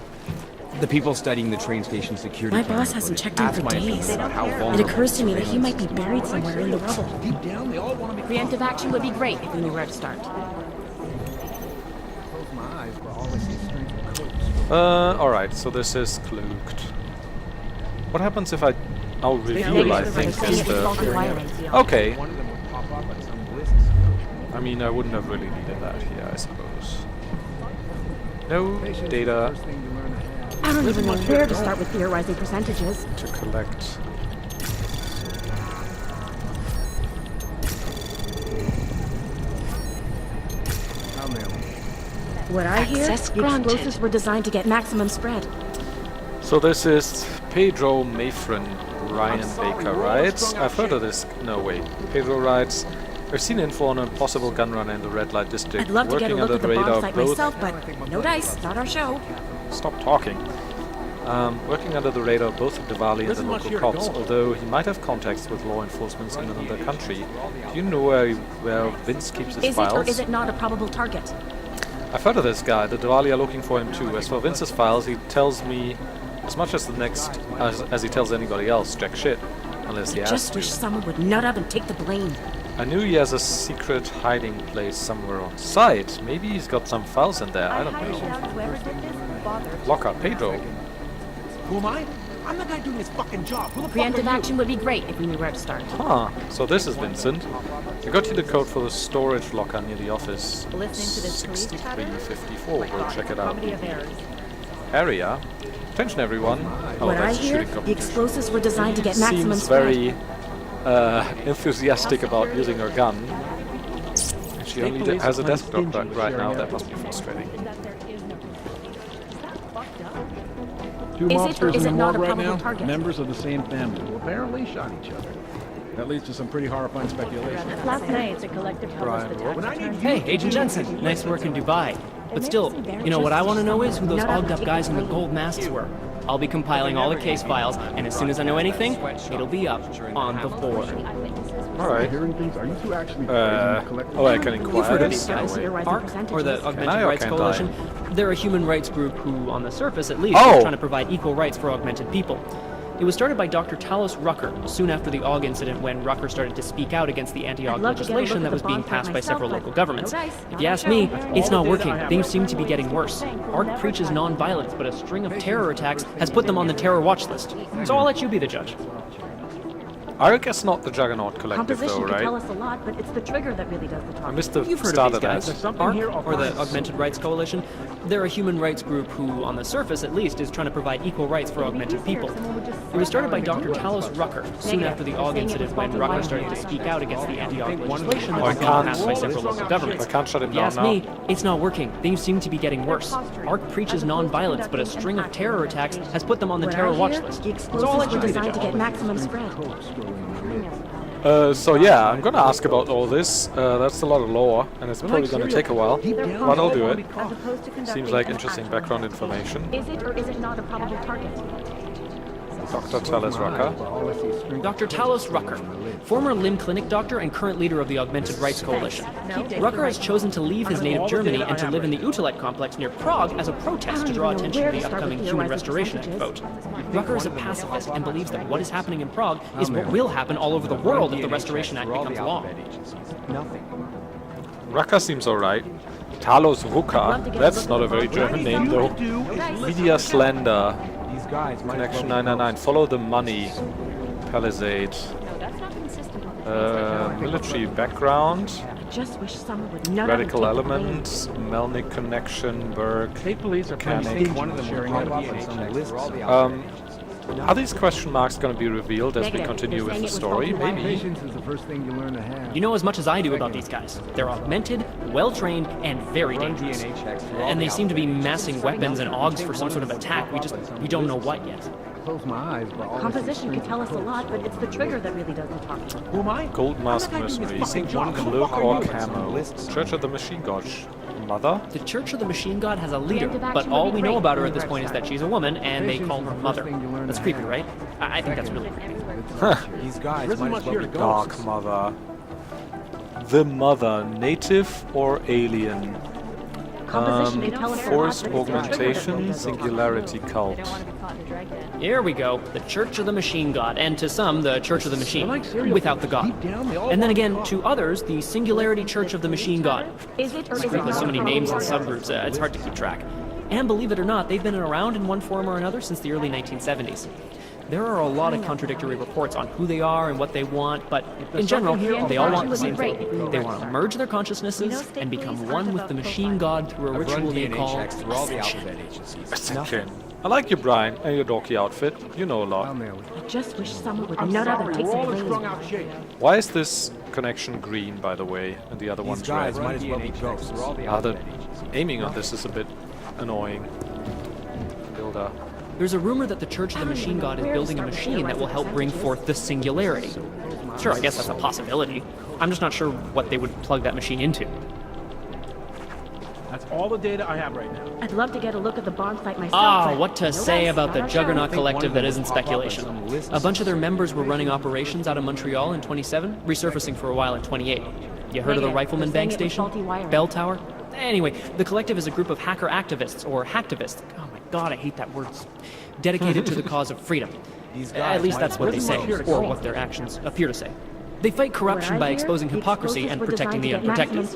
The people studying the train station security. My boss hasn't checked in for days. It occurs to me that he might be buried somewhere in the rubble. Deep down, they all want to be... Preemptive action would be great if we knew where to start. Close my eyes, but all I see is strength of coats. Alright, so this is cloaked. What happens if I... I'll reveal, I think, is the... Okay. One of them would pop up like some bliss. I mean, I wouldn't have really needed that here, I suppose. No data I don't even know where to start with theorizing percentages. to collect. What I hear, Access the granted. explosives were designed to get maximum spread. So this is Pedro Mayfren, Ryan Baker writes. I've heard of this. No, wait. Pedro writes, I've seen info on a possible gun run in the red light district. I'd love to get a Working look under at the the radar bomb of site both... myself, but no dice, not our show. Stop talking. Working under the radar of both Diwali and the local cops, although he might have contacts with law enforcement in another country. Do you know where Vince keeps his Is files? it or is it not a probable target? I've heard of this guy. The Diwali are looking for him too. As for Vince's files, he tells me as much as the next as he tells anybody else. Jack shit, unless he I has just to. wish someone would nut up and take the blame. I knew he has a secret hiding place somewhere on site. Maybe he's got some files in there. I don't know. Locker, Pedro. Who am I? I'm the guy doing his fucking job. Who the fuck Preemptive are you? action would be great if we knew where to start. Huh. So this is Vincent. I got you the code for the storage locker near the office. Listening to this police chatter? 6354. Go check it out. Comedy of errors. Area. Attention, everyone. Oh, What I that's hear, shooting the competition. explosives were designed to get maximum Seems spread. very enthusiastic about using her gun. And she only has a desktop right now. That must be frustrating. Two Is it or mobsters is in it the not morgue a right probable now, target? members of the same family, who apparently shot each other. That leads to some pretty horrifying speculation. Last night, the collective Brian published attack. Hey, Agent Jensen. Nice work in Dubai. But still, you know what I want to know is who those ogged-up guys in the gold masks were. I'll be compiling all the case files, and as soon as I know anything, it'll be up on the board. Alright. Hearing things, are you two actually praising the collective? Oh, I can You've inquire heard of this? these guys, No, wait. ARC, or the Can Augmented I or Rights can't Coalition. They're a human rights group who, on the surface at least, Oh! are trying to provide equal rights for augmented people. It was started by Dr. Talos Rucker soon after the AUG incident when Rucker started to speak out against the anti-AUG I'd love to get a look legislation at that the was being bomb passed site by several myself, local but governments. no dice, If not you our ask show. me, it's not working. Things seem to be getting worse. ARC preaches non-violence, but a string of terror attacks has put them on the terror watch list. So I'll let you be the judge. I guess not the Juggernaut Collective Composition though, could right? tell us a lot, but it's the trigger that really does the talking. I missed the You've heard start of these of guys. that. ARC, or the Augmented Rights Coalition. They're a human rights group who, on the surface at least, is trying to provide equal rights for augmented people. It was started by Dr. Talos Rucker, soon after the AUG incident when Rucker started to speak out against the anti-AUG legislation that was being passed by several local governments. I can't shut him If you down ask now. me, it's not working. Things seem to be getting worse. ARC preaches non-violence, but a string of terror attacks has put them on the terror watch list. It's all I Explosives were attribute it designed to to. get maximum spread. So yeah, I'm gonna ask about all this. That's a lot of lore, and it's probably gonna take a while, but I'll do it. Seems like interesting background information. Is it or is it not a probable target? Dr. Talos Rucker. Dr. Talos Rucker, former limb clinic doctor and current leader of the Augmented Rights Coalition. Rucker has chosen to leave his native Germany and to live in the Utilite complex near Prague as a protest to draw attention to the upcoming Human Restoration Act vote. Rucker is a pacifist and believes that what is happening in Prague is what will happen all over the world if the Restoration Act becomes law. Rucker seems alright. Talos Rucker. That's not a very German name though. Media Slender. Connection 999. Follow the money. Palisade. Military background. Just wish someone would Radical elements. Melnick connection. Berg. Mechanic. Are these question marks going to be revealed as we continue with the story? Maybe. You know as much as I do about these guys. They're augmented, well-trained, and very dangerous. And they seem to be massing weapons and AUGs for some sort of attack. We don't know what yet. Composition could tell us a lot, but it's the trigger that really does the talking. Who am I? Gold Mask Mercenaries. Cloak or camo. Church of the Machine God. Mother? The Church of the Machine God has a leader, but all we know about her at this point is that she's a woman, and they call her Mother. That's creepy, right? I think that's really creepy. These guys might as well be Dark Mother. The Mother. Native or alien? Forced augmentation, singularity cult. Here we go. The Church of the Machine God, and to some, the Church of the Machine, without the God. And then again, to others, the Singularity Church of the Machine God. Is it or is This it group has so not many a names and probable subgroups, it's hard to keep track. And believe it or not, they've been around in one form or another since the early 1970s. There are a lot of contradictory reports on who they are and what they want, but in general, they all want the same thing. They want to merge their consciousnesses and become one with the Machine God through a ritual they call Ascension. I like you, Brian, and your dorky outfit. You know a lot. I just wish someone would nut up and take some blame. Why is this connection green, by the way, and the other one's red? might as well be ghosts. The aiming on this is a bit annoying. Builder. There's a rumor that the Church of the Machine God is building a machine that will help bring forth the Singularity. Sure, I guess that's a possibility. I'm just not sure what they would plug that machine into. That's all the data I have right now. I'd love to get a look at the bomb site myself. Ah, what to say about the Juggernaut Collective that isn't speculation. A bunch of their members were running operations out of Montreal in 27, resurfacing for a while in 28. You heard of the Rifleman Bank Station? Bell Tower? Anyway, the Collective is a group of hacker activists, or hacktivists. Oh my god, I hate that word. Dedicated to the cause of freedom. At least that's what they say, or what their actions appear to say. They fight corruption by exposing hypocrisy and protecting the unprotected.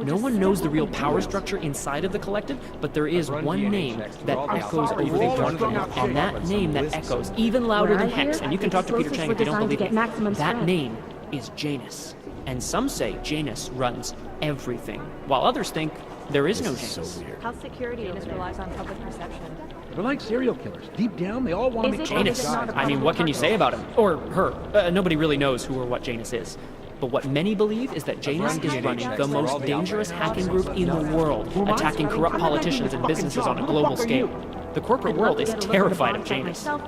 No one knows the real power structure inside of the Collective, but there is one name that echoes over the dark, and that name that echoes even louder than Hex, and you can talk to Peter Chang if you don't believe me, that name is Janus. And some say Janus runs everything, while others think there is no Janus. Health security relies on public perception. They're like serial killers. Deep down, they all want to make Janus. I mean, what can you say about him? Or her. Nobody really knows who or what Janus is. But what many believe is that Janus is running the most dangerous hacking group in the world, attacking corrupt politicians and businesses on a global scale. The corporate world is terrified of Janus. So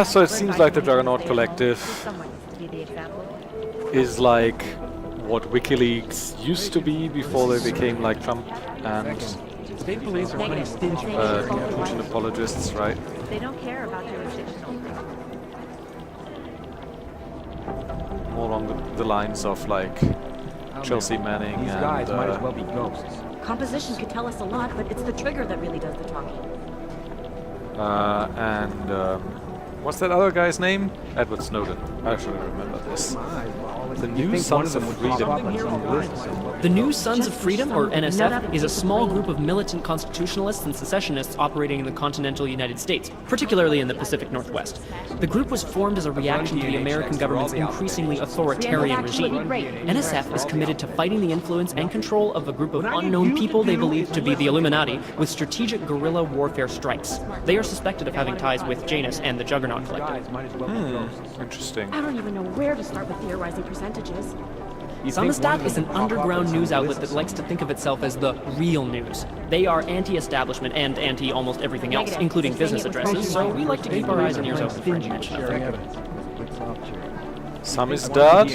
So it seems like the Juggernaut Collective is what WikiLeaks used to be before they became like Trump and state police are plenty stingy. Putin apologists, right? They don't care about jurisdictional. More along the lines of Chelsea Manning These guys might as well be ghosts. Composition could tell us a lot, but it's the trigger that really does the talking. What's that other guy's name? Edward Snowden. I should remember this. The New Sons of Freedom. The New Sons of Freedom, or NSF, is a small group of militant constitutionalists and secessionists operating in the continental United States, particularly in the Pacific Northwest. The group was formed as a reaction to the American government's increasingly authoritarian regime. NSF is committed to fighting the influence and control of a group of unknown people they believe to be the Illuminati with strategic guerrilla warfare strikes. They are suspected of having ties with Janus and the Juggernaut Collective. Interesting. I don't even know where to start with theorizing percentages. Samizdat is an underground news outlet that likes to think of itself as the real news. They are anti-establishment and anti-almost everything else, including business addresses, so we like to keep our eyes and ears open for any mention of them. Samizdat?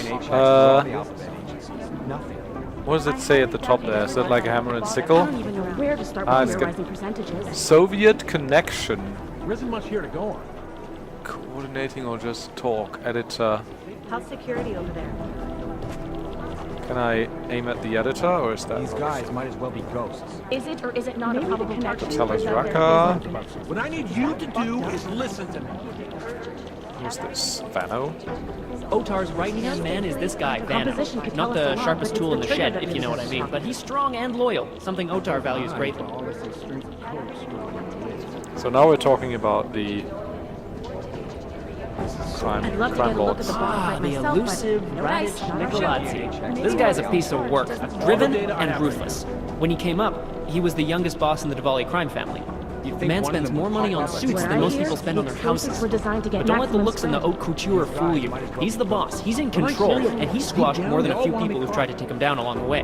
What does it say at the top there? Is that like a hammer and sickle? I don't even know where to start with It's theorizing good. percentages. Soviet connection. There isn't much here to go on. Coordinating or just talk. Editor. How's security over there? Can I aim at the editor, or is that... These guys might as well be ghosts. Is it or is it not a probable target? Tell us, Raka. What I need you to do is listen to me. Who's this? Vano? Otar's right-hand man is this guy, Vano. Not the sharpest tool in the shed, if you know what I mean, but he's strong and loyal, something Otar values greatly. So now we're talking about the crime lords. The elusive Radic Nikoladzhi. This guy's a piece of work, driven and ruthless. When he came up, he was the youngest boss in the Diwali crime family. The man spends more money on suits than most people spend on their houses. But don't let the looks and the haute couture fool you. He's the boss, he's in control, and he's squashed more than a few people who've tried to take him down along the way.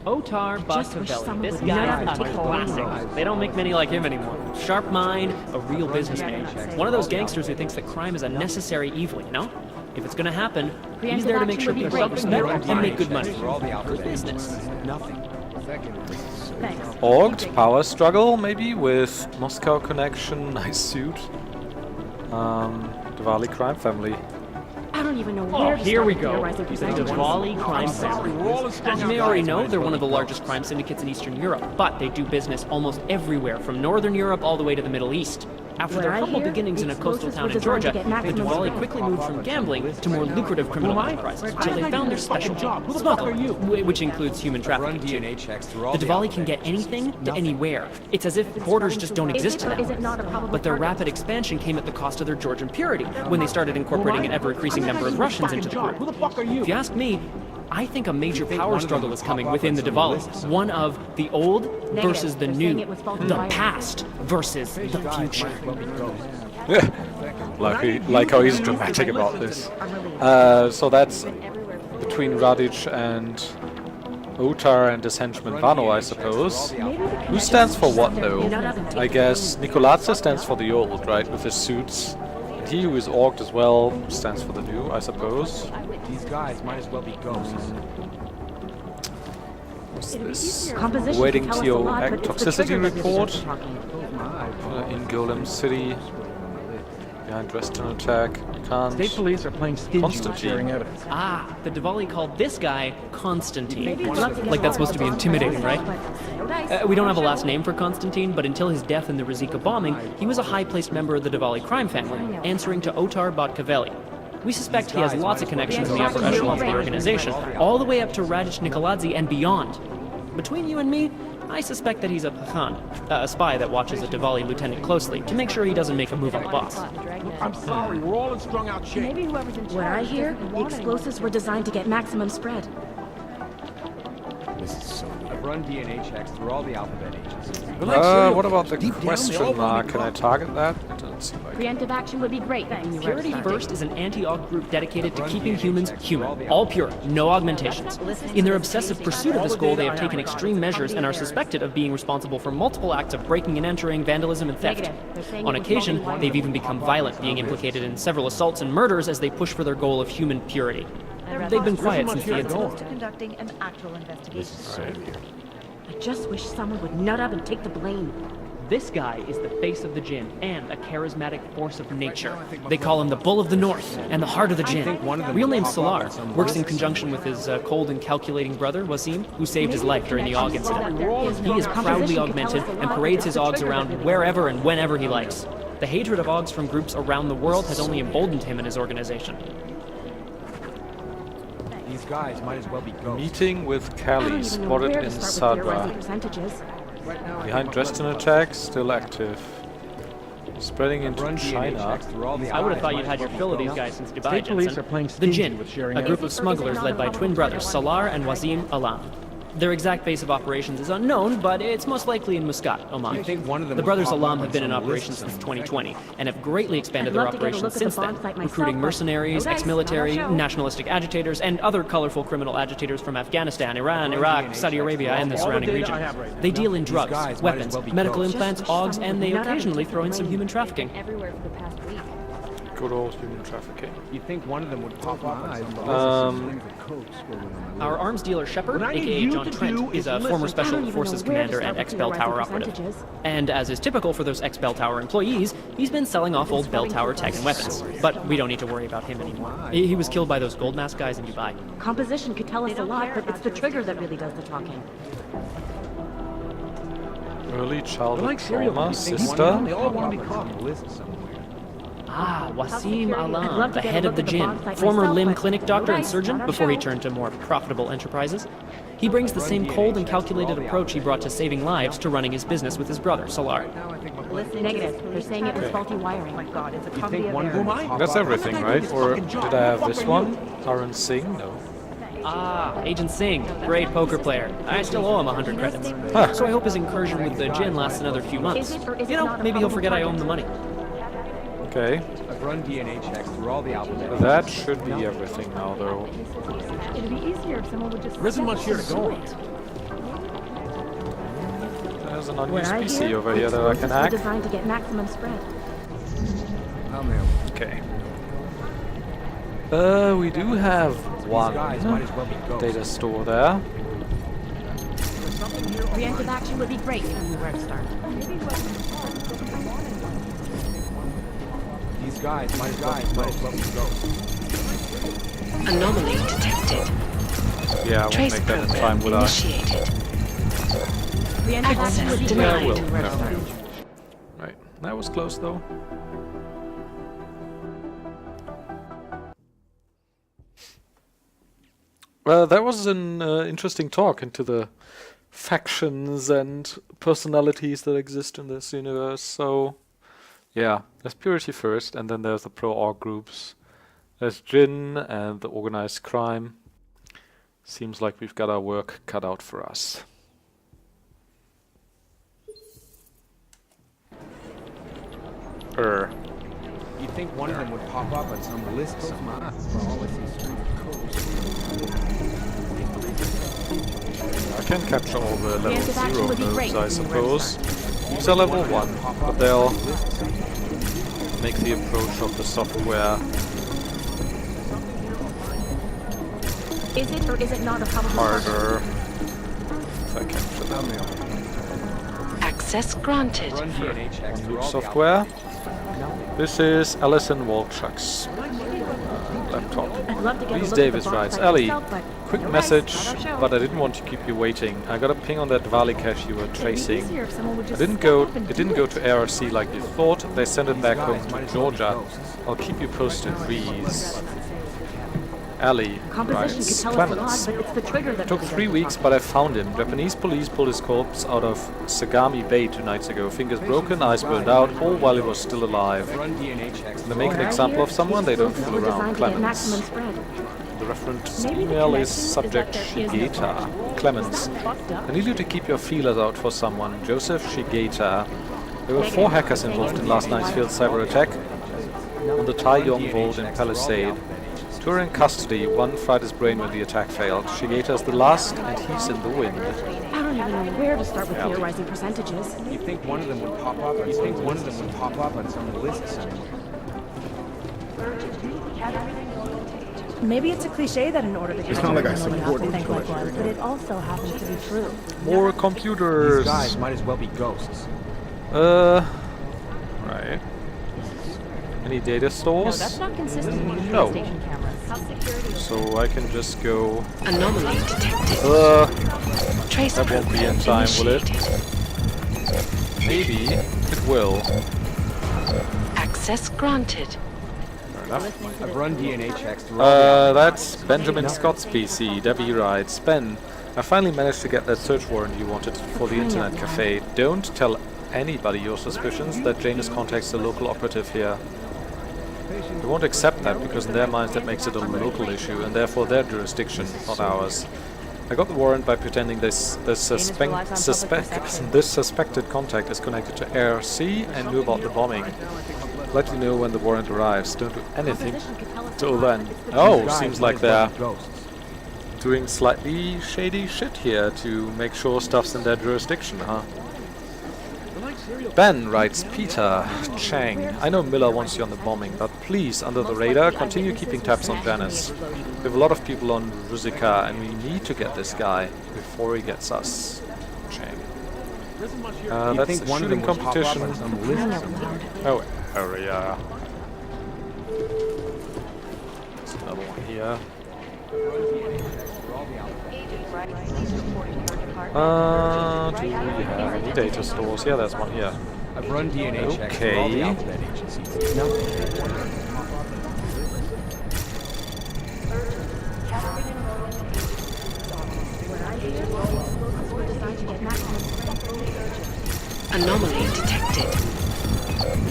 Otar Bakavelli. This guy's a classic. They don't make many like him anymore. Sharp mind, a real businessman. One of those gangsters who thinks that crime is a necessary evil, you know? If it's gonna happen, he's there to make sure people self-respect and make good money. Good business. Orged power struggle, maybe, with Moscow connection, nice suit. Diwali crime family. I don't even know where to Here start we with go. theorizing The percentages. Diwali crime family. As you may already know, they're one of the largest crime syndicates in Eastern Europe, but they do business almost everywhere, from Northern Europe all the way to the Middle East. After their humble beginnings in a coastal town in Georgia, the Diwali quickly moved from gambling to more lucrative criminal enterprises until they found their specialty, smuggling, which includes human trafficking too. The Diwali can get anything to anywhere. It's as if borders just don't exist to them. But their rapid expansion came at the cost of their Georgian purity, when they started incorporating an ever-increasing number of Russians into the group. If you ask me, I think a major power struggle is coming within the Diwali. One of the old versus the new. The past versus the future. like how he's dramatic about this. So that's between Radic and Otar and his henchman Vano, I suppose. Who stands for what, though? I guess Nikoladze stands for the old, right, with his suits. He who is orged as well stands for the new, I suppose. These guys might as well be ghosts. What's this? Waiting TO toxicity report in Golem City. Behind Dresden attack. Can't. State police are playing stingy with sharing evidence. Ah, the Diwali called this guy Constantine. Like that's supposed to be intimidating, right? We don't have a last name for Constantine, but until his death in the Rizika bombing, he was a high-placed member of the Diwali crime family, answering to Otar Bakavelli. We suspect he has lots of connections in the upper echelons of the organization, all the way up to Radic Nikoladzhi and beyond. Between you and me, I suspect that he's a Pakhan, a spy that watches a Diwali lieutenant closely to make sure he doesn't make a move on the boss. I'm sorry, we're all in strung out shape. What I hear, the explosives were designed to get maximum spread. This is so weird. I've run DNA checks through all the alphabet agencies. What about the question mark? Can I target that? It doesn't seem like. Preemptive action would be great. Purity First is an anti-aug group dedicated to keeping humans human, all pure, no augmentations. In their obsessive pursuit of this goal, they have taken extreme measures and are suspected of being responsible for multiple acts of breaking and entering, vandalism, and theft. On occasion, they've even become violent, being implicated in several assaults and murders as they push for their goal of human purity. They've been quiet since the incident. Conducting an actual investigation. I just wish someone would nut up and take the blame. This guy is the face of the Jinn and a charismatic force of nature. They call him the Bull of the North and the Heart of the Jinn. Real name Salar, works in conjunction with his cold and calculating brother, Wasim, who saved his life during the AUG incident. He is proudly augmented and parades his AUGs around wherever and whenever he likes. The hatred of AUGs from groups around the world has only emboldened him and his organization. These guys might as well be ghosts. Meeting with Callie, spotted in Sadra. Behind Dresden attacks, still active. Spreading into China. I would have thought you'd had your fill of these guys since Dubai, Jensen. The Jinn, a group of smugglers led by twin brothers Salar and Wasim Alam. Their exact base of operations is unknown, but it's most likely in Muscat, Oman. The brothers Alam have been in operation since 2020, and have greatly expanded their operations since then, recruiting mercenaries, ex-military, nationalistic agitators, and other colorful criminal agitators from Afghanistan, Iran, Iraq, Saudi Arabia, and the surrounding region. They deal in drugs, weapons, medical implants, AUGs, and they occasionally throw in some human trafficking. Good old human trafficking. You think one of them would pop up? Our arms dealer Shepard, aka John Trent, is a former Special Forces commander and ex-Bell Tower operative. And as is typical for those ex-Bell Tower employees, he's been selling off old Bell Tower tech and weapons. But we don't need to worry about him anymore. He was killed by those gold mask guys in Dubai. Composition could tell us a lot, but it's the trigger that really does the talking. Early childhood trauma, sister. They all want to be caught on the list somewhere. Ah, Wasim Alam, the head of the Jinn, former limb clinic doctor and surgeon before he turned to more profitable enterprises. He brings the same cold and calculated approach he brought to saving lives to running his business with his brother, Salar. Negative. They're saying it was faulty wiring. Oh my god, it's a comedy of errors. That's everything, right? Or did I have this one? Arun Singh? No. Ah, Agent Singh, great poker player. I still owe him 100 credits. So I hope his incursion with the Jinn lasts another few months. You know, maybe he'll forget I owe him the money. Okay. I've run DNA checks through all the albums. That should be everything now, though. It'd be easier if someone would just. There isn't much here to go on. There's an unused PC over here that I can hack. Designed to get maximum spread. Okay. We do have one data store there. Preemptive action would be great if we were to start. These guys might as well be ghosts. Anomaly detected. Yeah, we'll make that in time with us. Access denied. Right, that was close though. Well, that was an interesting talk into the factions and personalities that exist in this universe. So, yeah, there's Purity first, and then there's the pro-org groups. There's Jinn and the organized crime. Seems like we've got our work cut out for us. You'd think one of them would pop up on some list somewhere. I can capture all the level 0 nodes, I suppose. These are level 1, but they'll make the approach of the software Is it or is it not a probable harder if I capture them. Access granted. Group software. This is Alison Walchuk's laptop. Louise Davis writes, Ellie, quick message, but I didn't want to keep you waiting. I got a ping on that Valley cache you were tracing. It didn't go to ARC like you thought. They sent it back home to Georgia. I'll keep you posted, Reese. Ali writes, Clemens. Took 3 weeks, but I found him. Japanese police pulled his corpse out of Sagami Bay 2 nights ago. Fingers broken, eyes burned out, all while he was still alive. When they make an example of someone, they don't fool around. Clemens. The reference email is subject Shigeta. Clemens. I need you to keep your feelers out for someone. Joseph Shigeta. There were 4 hackers involved in last night's failed cyber attack on the Taiyong Vault in Palisade. 2 are in custody. 1 fried his brain when the attack failed. Shigeta is the last, and he's in the wind. I don't even know where to start with theorizing percentages. You think one of them would pop up? On some list somewhere? Maybe it's a cliche that in order to It's not like I support think like one, but it also happens to be true. More computers. These guys might as well be ghosts. Right. Any data stores? No, that's not consistent with these No. station cameras. So I can just go... Anomaly detected. Trace that won't be in time, will it? Maybe it will. Access granted. Fair enough. I've run DNA checks through all the That's Benjamin Scott's PC. Debbie writes, Ben, I finally managed to get that search warrant you wanted for the internet cafe. Don't tell anybody your suspicions that Janus contacts the local operative here. They won't accept that because in their minds that makes it a local issue and therefore their jurisdiction, not ours. I got the warrant by pretending this suspected contact is connected to Air C and knew about the bombing. Let you know when the warrant arrives. Don't do anything till then. Oh, seems like they're doing slightly shady shit here to make sure stuff's in their jurisdiction, huh? Ben writes, Peter Chang, I know Miller wants you on the bombing, but please, under the radar, continue keeping tabs on Janus. We have a lot of people on Ruzicka, and we need to get this guy before he gets us. Chang. That's a shooting competition. Oh, area. There's another one here. Do we have any data stores? Yeah, there's one here. I've run DNA checks for all the alphabet agencies. Anomaly detected.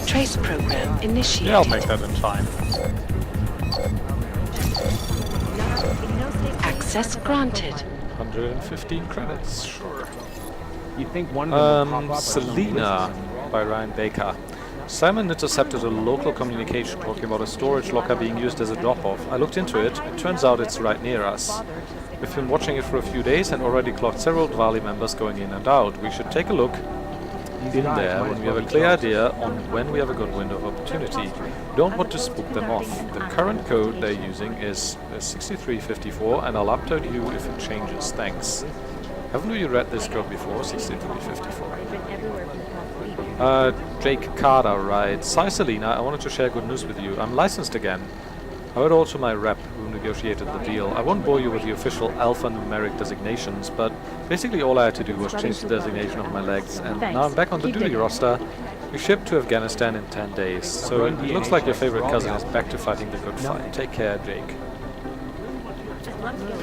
Trace program initiated. Yeah, I'll make that in time. Access granted. 115 credits, sure. You think one of them will pop up Selena by Ryan Baker. Simon intercepted a local communication talking about a storage locker being used as a drop-off. I looked into it. It turns out it's right near us. We've been watching it for a few days and already clocked several Dvali members going in and out. We should take a look in there when we have a clear idea on when we have a good window of opportunity. We don't want to spook them off. The current code they're using is 6354 and I'll update you if it changes. Thanks. Haven't you read this code before? 6354. Jake Carter writes, Hi Selena, I wanted to share good news with you. I'm licensed again. I went all to my rep who negotiated the deal. I won't bore you with the official alphanumeric designations, but basically all I had to do was change the designation of my legs, and now I'm back on the duty roster. We shipped to Afghanistan in 10 days, so it looks like your favorite cousin is back to fighting the good fight. Take care, Jake.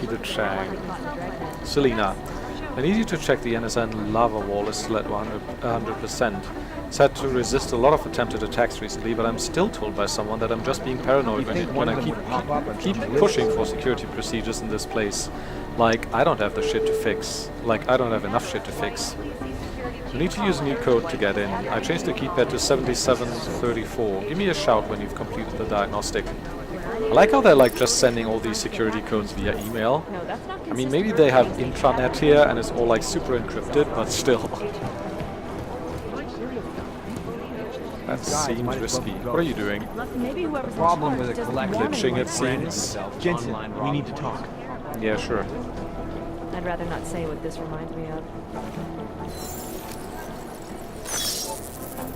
Peter Chang. Selena, I need you to check the NSN lava wall is still at 100%. It's had to resist a lot of attempted attacks recently, but I'm still told by someone that I'm just being paranoid when I keep pushing for security procedures in this place. Like, I don't have the shit to fix. Like, I don't have enough shit to fix. You need to use a new code to get in. I changed the keypad to 7734. Give me a shout when you've completed the diagnostic. I like how they're like just sending all these security codes via email. I mean, maybe they have intranet here and it's all like super encrypted, but still. That seems risky. What are you doing? Problem with a collective. Glitching, it seems. Jensen, we need to talk. Yeah, sure. I'd rather not say what this reminds me of.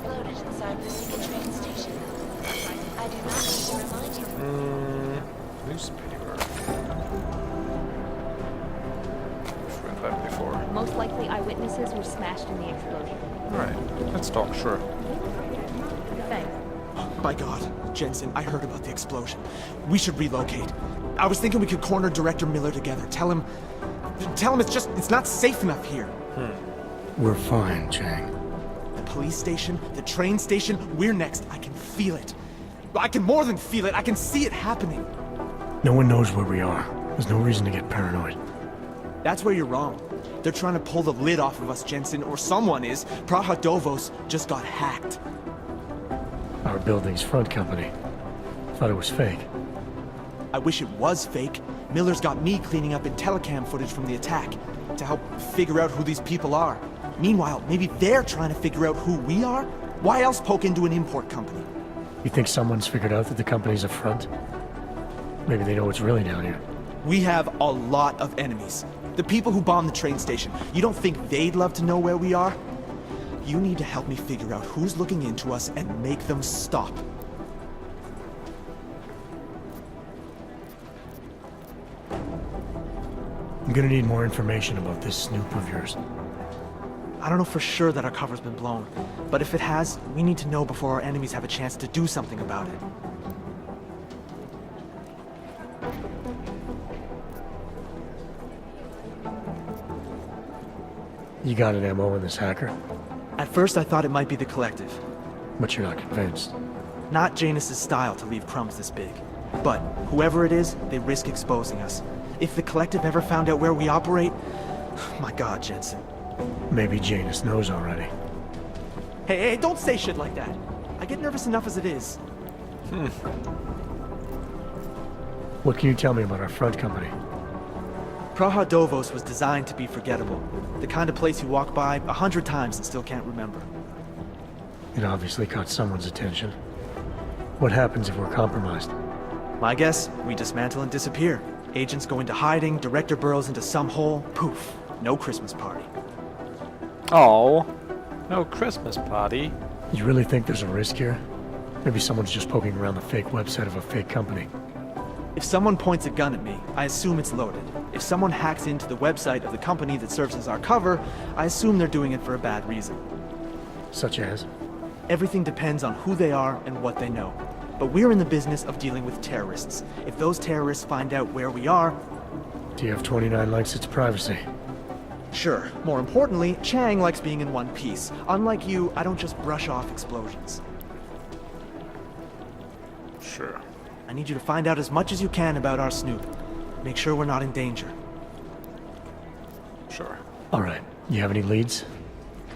Loaded inside Ruzicka train station. I do not need to remind you. Newspaper. I've read that before. Most likely eyewitnesses were smashed in the explosion. Alright, let's talk, sure. Thanks. By God, Jensen, I heard about the explosion. We should relocate. I was thinking we could corner Director Miller together. Tell him it's not safe enough here. We're fine, Chang. The police station, the train station, we're next. I can feel it. I can more than feel it. I can see it happening. No one knows where we are. There's no reason to get paranoid. That's where you're wrong. They're trying to pull the lid off of us, Jensen, or someone is. Praha Dovos just got hacked. Our building's front company. Thought it was fake. I wish it was fake. Miller's got me cleaning up IntelliCam footage from the attack to help figure out who these people are. Meanwhile, maybe they're trying to figure out who we are? Why else poke into an import company? You think someone's figured out that the company's a front? Maybe they know what's really down here. We have a lot of enemies. The people who bombed the train station. You don't think they'd love to know where we are? You need to help me figure out who's looking into us and make them stop. I'm gonna need more information about this snoop of yours. I don't know for sure that our cover's been blown, but if it has, we need to know before our enemies have a chance to do something about it. You got an MO in this hacker? At first I thought it might be the Collective. But you're not convinced? Not Janus's style to leave crumbs this big. But whoever it is, they risk exposing us. If the Collective ever found out where we operate... My God, Jensen. Maybe Janus knows already. Hey, don't say shit like that. I get nervous enough as it is. What can you tell me about our front company? Praha Dovos was designed to be forgettable. The kind of place you walk by 100 times and still can't remember. It obviously caught someone's attention. What happens if we're compromised? My guess, we dismantle and disappear. Agents go into hiding, Director burrows into some hole, poof, no Christmas party. Oh, no Christmas party. You really think there's a risk here? Maybe someone's just poking around the fake website of a fake company. If someone points a gun at me, I assume it's loaded. If someone hacks into the website of the company that serves as our cover, I assume they're doing it for a bad reason. Such as? Everything depends on who they are and what they know. But we're in the business of dealing with terrorists. If those terrorists find out where we are... TF-29 likes its privacy. Sure. More importantly, Chang likes being in one piece. Unlike you, I don't just brush off explosions. Sure. I need you to find out as much as you can about our snoop. Make sure we're not in danger. Sure. Alright. You have any leads?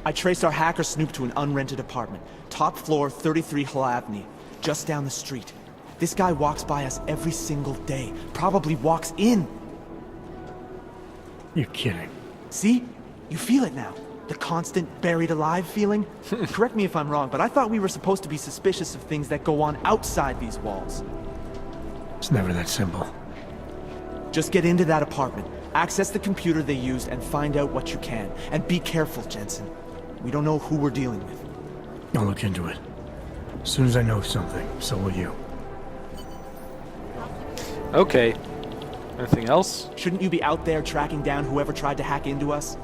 I traced our hacker snoop to an unrented apartment. Top floor, 33 Hlavny. Just down the street. This guy walks by us every single day. Probably walks in. You're kidding. See? You feel it now. The constant buried alive feeling? Correct me if I'm wrong, but I thought we were supposed to be suspicious of things that go on outside these walls. It's never that simple. Just get into that apartment, access the computer they used, and find out what you can. And be careful, Jensen. We don't know who we're dealing with. I'll look into it. As soon as I know something, so will you. Okay. Anything else? Shouldn't you be out there tracking down whoever tried to hack into us?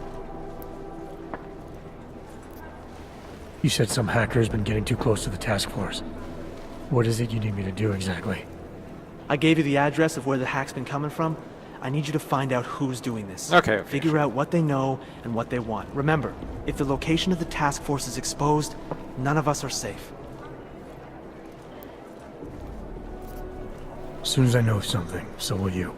You said some hacker's been getting too close to the task force. What is it you need me to do exactly? I gave you the address of where the hack's been coming from. I need you to find out who's doing this. Okay. Figure out what they know and what they want. Remember, if the location of the task force is exposed, none of us are safe. As soon as I know something, so will you.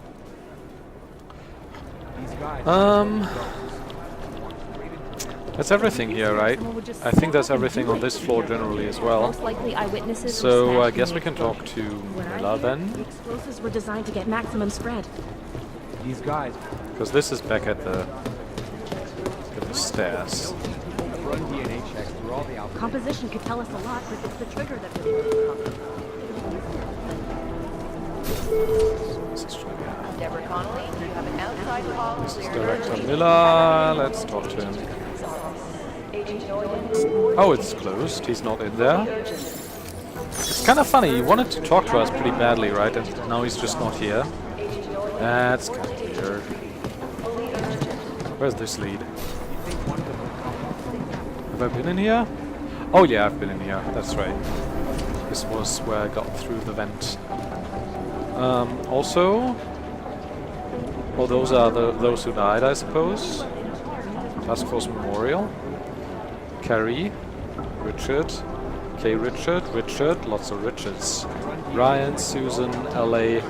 That's everything here, right? I think that's everything on this floor generally as well. Most likely eyewitnesses. So I guess we can talk to Miller then. The explosives were designed to get maximum spread. These guys. Because this is back at the stairs. Run DNA checks through all the alpha. Composition could tell us a lot, but it's the trigger that really Deborah Connolly, you have an outside call. This is Director Miller. Let's talk to him. Oh, it's closed. He's not in there. It's kind of funny. He wanted to talk to us pretty badly, right? And now he's just not here. That's kind of weird. Where's this lead? Have I been in here? Oh yeah, I've been in here. That's right. This was where I got through the vent. Also... Well, those are those who died, I suppose. Task Force Memorial. Carrie. Richard. K. Richard. Lots of Richards. Ryan, Susan, L.A.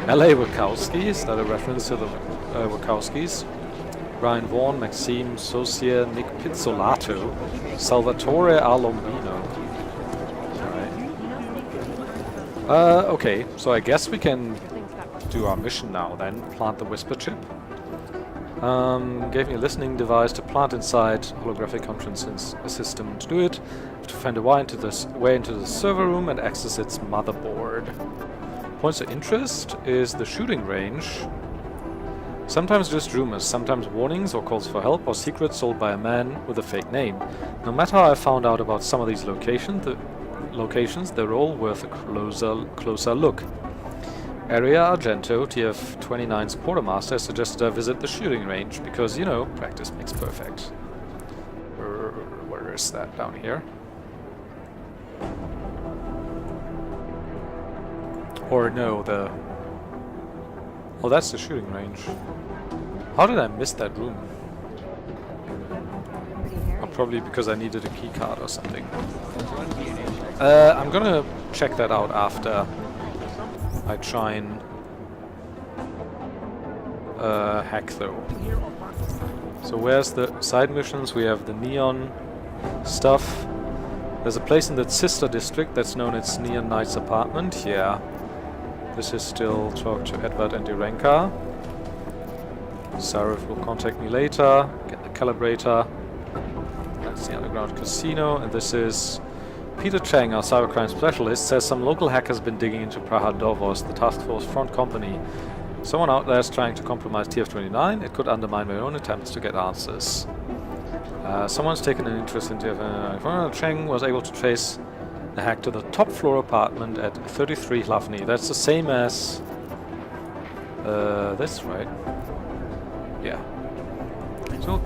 Wachowski. Is that a reference to the Wachowskis? Ryan Vaughn, Maxime Saucier, Nick Pizzolato, Salvatore Alombino. Alright. Okay, so I guess we can do our mission now then. Plant the Whisper chip. Gave me a listening device to plant inside holographic conference system. To do it, I have to find a way into the server room and access its motherboard. Points of interest is the shooting range. Sometimes just rumors, sometimes warnings or calls for help or secrets sold by a man with a fake name. No matter how I found out about some of these locations, they're all worth a closer look. Area Argento, TF-29's quartermaster, suggested I visit the shooting range because, you know, practice makes perfect. Where is that? Down here? Or no, the... Oh, that's the shooting range. How did I miss that room? Oh, probably because I needed a key card or something. I'm gonna check that out after I try and hack though. So where's the side missions? We have the neon stuff. There's a place in the sister district that's known as Neon Knight's apartment. Yeah. This is still talk to Edward and Irenka. Sarif will contact me later. Get the calibrator. That's the underground casino. And this is Peter Chang, our cybercrime specialist, says some local hackers have been digging into Praha Dovos, the task force front company. Someone out there is trying to compromise TF-29. It could undermine my own attempts to get answers. Someone's taken an interest in TF-29. Chang was able to trace the hack to the top floor apartment at 33 Hlavny. That's the same as this, right? Yeah. So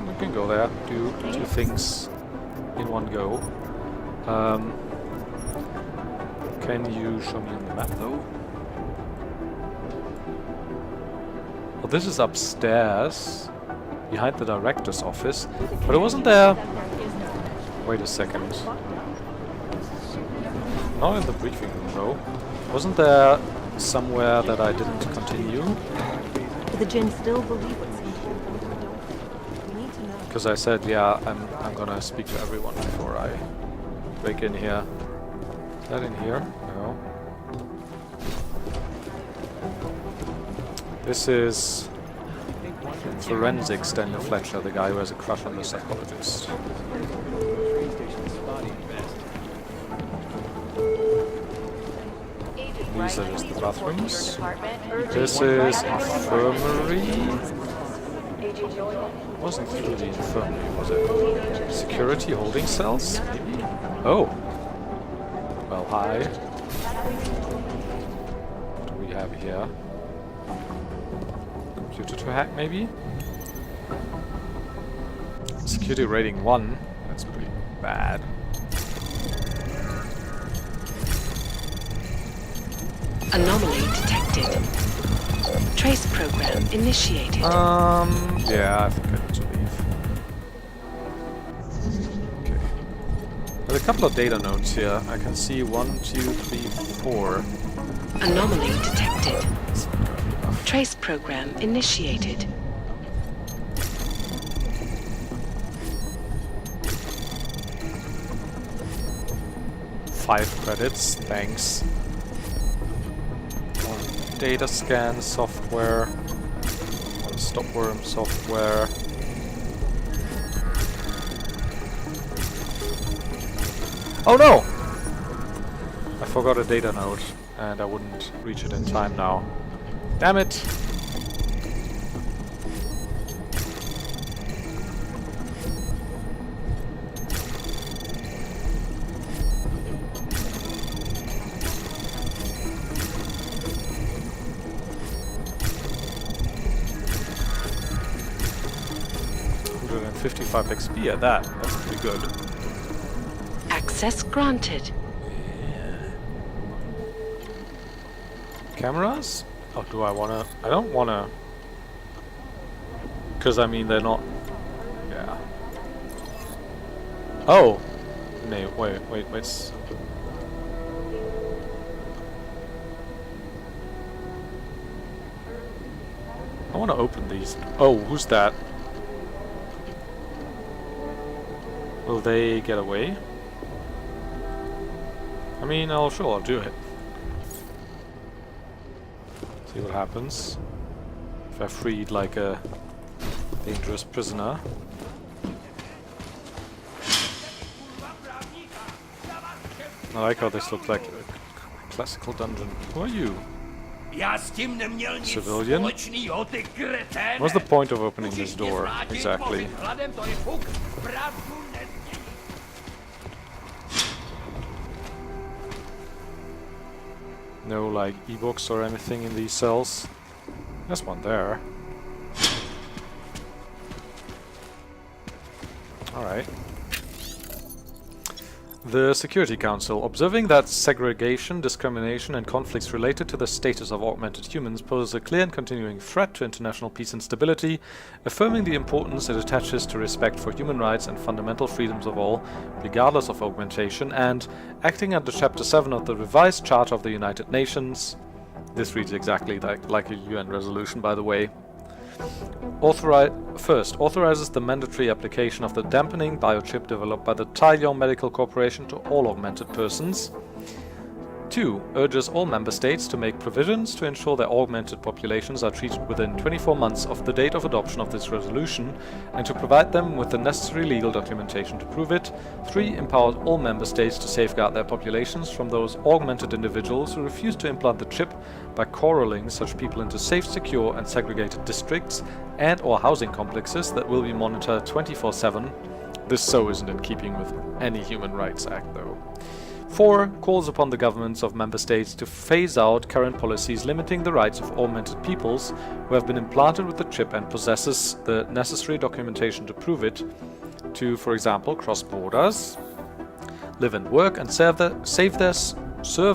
we can go there, do two things in one go. Can you show me on the map though? Well, this is upstairs, behind the director's office, but it wasn't there. Wait a second. Not in the briefing room though. Wasn't there somewhere that I didn't continue? But the Jinn still believe what's we need to know. Because I said, yeah, I'm gonna speak to everyone before I break in here. Is that in here? No. This is Forensics, Daniel Fletcher, the guy who has a crush on the psychologist. These are just the bathrooms. This is infirmary. Wasn't through the infirmary, was it? Security holding cells? Maybe? Oh. Well, hi. What do we have here? Computer to hack, maybe? Security rating 1. That's pretty bad. Anomaly detected. Trace program initiated. Yeah, I think I need to leave. Okay. There's a couple of data nodes here. I can see 1, 2, 3, 4. Anomaly detected. Trace program initiated. Five credits, thanks. Data scan software, stopworm software. Oh no! I forgot a data node and I wouldn't reach it in time now. Damn it! XP at that. That's pretty good. Access granted. Yeah. Cameras? Oh, do I wanna? I don't wanna. Because I mean, they're not. Yeah. Oh! No, wait. I wanna open these. Oh, who's that? Will they get away? I mean, I'll do it. See what happens. If I freed like a dangerous prisoner. I like how this looks like a classical dungeon. Who are you? Civilian? What's the point of opening this door, exactly? No, like, e-books or anything in these cells? There's one there. Alright. The Security Council, observing that segregation, discrimination and conflicts related to the status of augmented humans pose a clear and continuing threat to international peace and stability, affirming the importance it attaches to respect for human rights and fundamental freedoms of all, regardless of augmentation, and acting under Chapter 7 of the revised Charter of the United Nations. This reads exactly like a UN resolution, by the way. First, authorizes the mandatory application of the dampening biochip developed by the Taiyong Medical Corporation to all augmented persons. 2. Urges all member states to make provisions to ensure their augmented populations are treated within 24 months of the date of adoption of this resolution, and to provide them with the necessary legal documentation to prove it. 3. Empowers all member states to safeguard their populations from those augmented individuals who refuse to implant the chip by corralling such people into safe, secure and segregated districts and or housing complexes that will be monitored 24/7. This so isn't in keeping with any Human Rights Act, though. 4. Calls upon the governments of member states to phase out current policies limiting the rights of augmented peoples who have been implanted with the chip and possesses the necessary documentation to prove it, to, for example, cross borders, live and work, and serve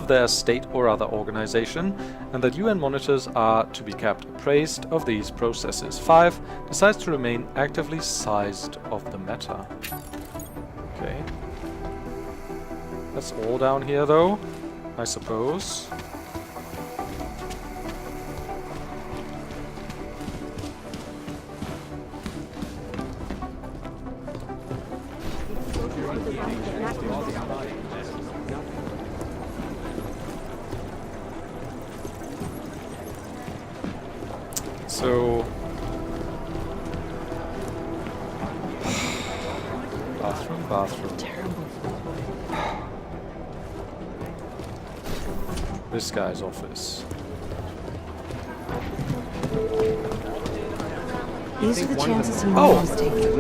their state or other organization, and that UN monitors are to be kept appraised of these processes. 5. Decides to remain actively sized of the matter. Okay. That's all down here, though, I suppose. So... bathroom. This guy's office. These are the chances he was taking.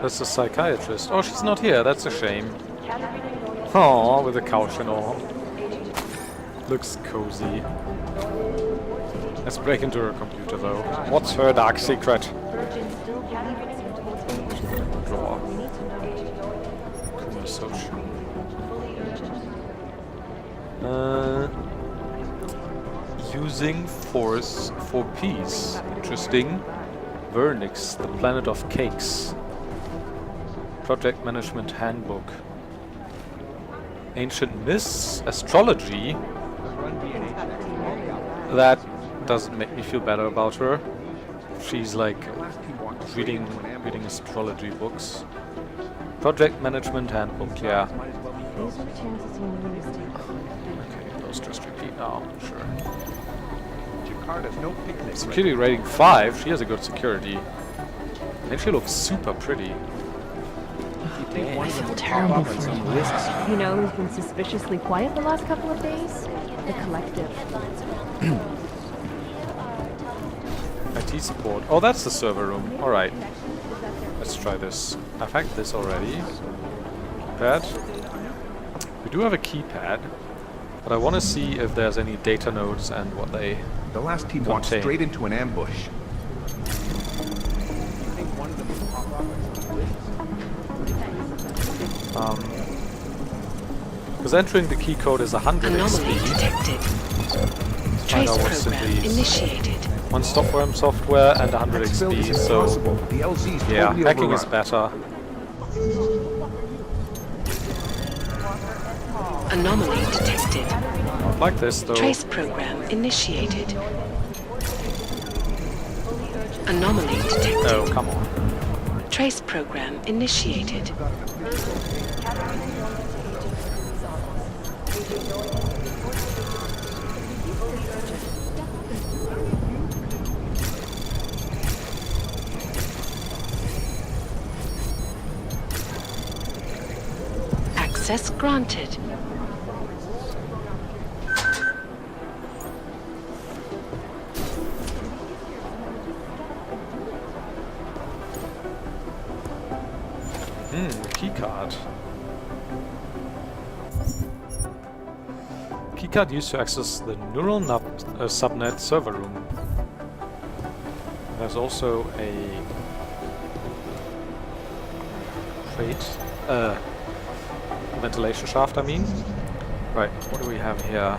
That's the psychiatrist. Oh, she's not here. That's a shame. Aww, with a couch and all. Looks cozy. Let's break into her computer, though. What's her dark secret? Drawer. Conversation. Using force for peace. Interesting. Vernix, the planet of cakes. Project Management Handbook. Ancient Myths. Astrology. That doesn't make me feel better about her. She's like reading astrology books. Project Management Handbook, yeah. Okay, those just repeat now, sure. Security rating 5, she has a good security. And she looks super pretty. I feel terrible for him. You know who's been suspiciously quiet the last couple of days? The Collective. IT support. Oh, that's the server room. Alright. Let's try this. I've hacked this already. Keypad. We do have a keypad, but I want to see if there's any data nodes and what they The last team walked straight into an ambush. Because entering the key code is 100 Anomaly XP. detected. Find Trace out what's in program these. initiated. One stopworm software and 100 XP, so The LZ's yeah, totally hacking is overrun. better. Anomaly detected. Not like this though. Trace program initiated. Anomaly detected. Oh, come on. Trace program initiated. Access granted. Keycard. Keycard used to access the neural subnet server room. There's also a crate, ventilation shaft, I mean. Right, what do we have here?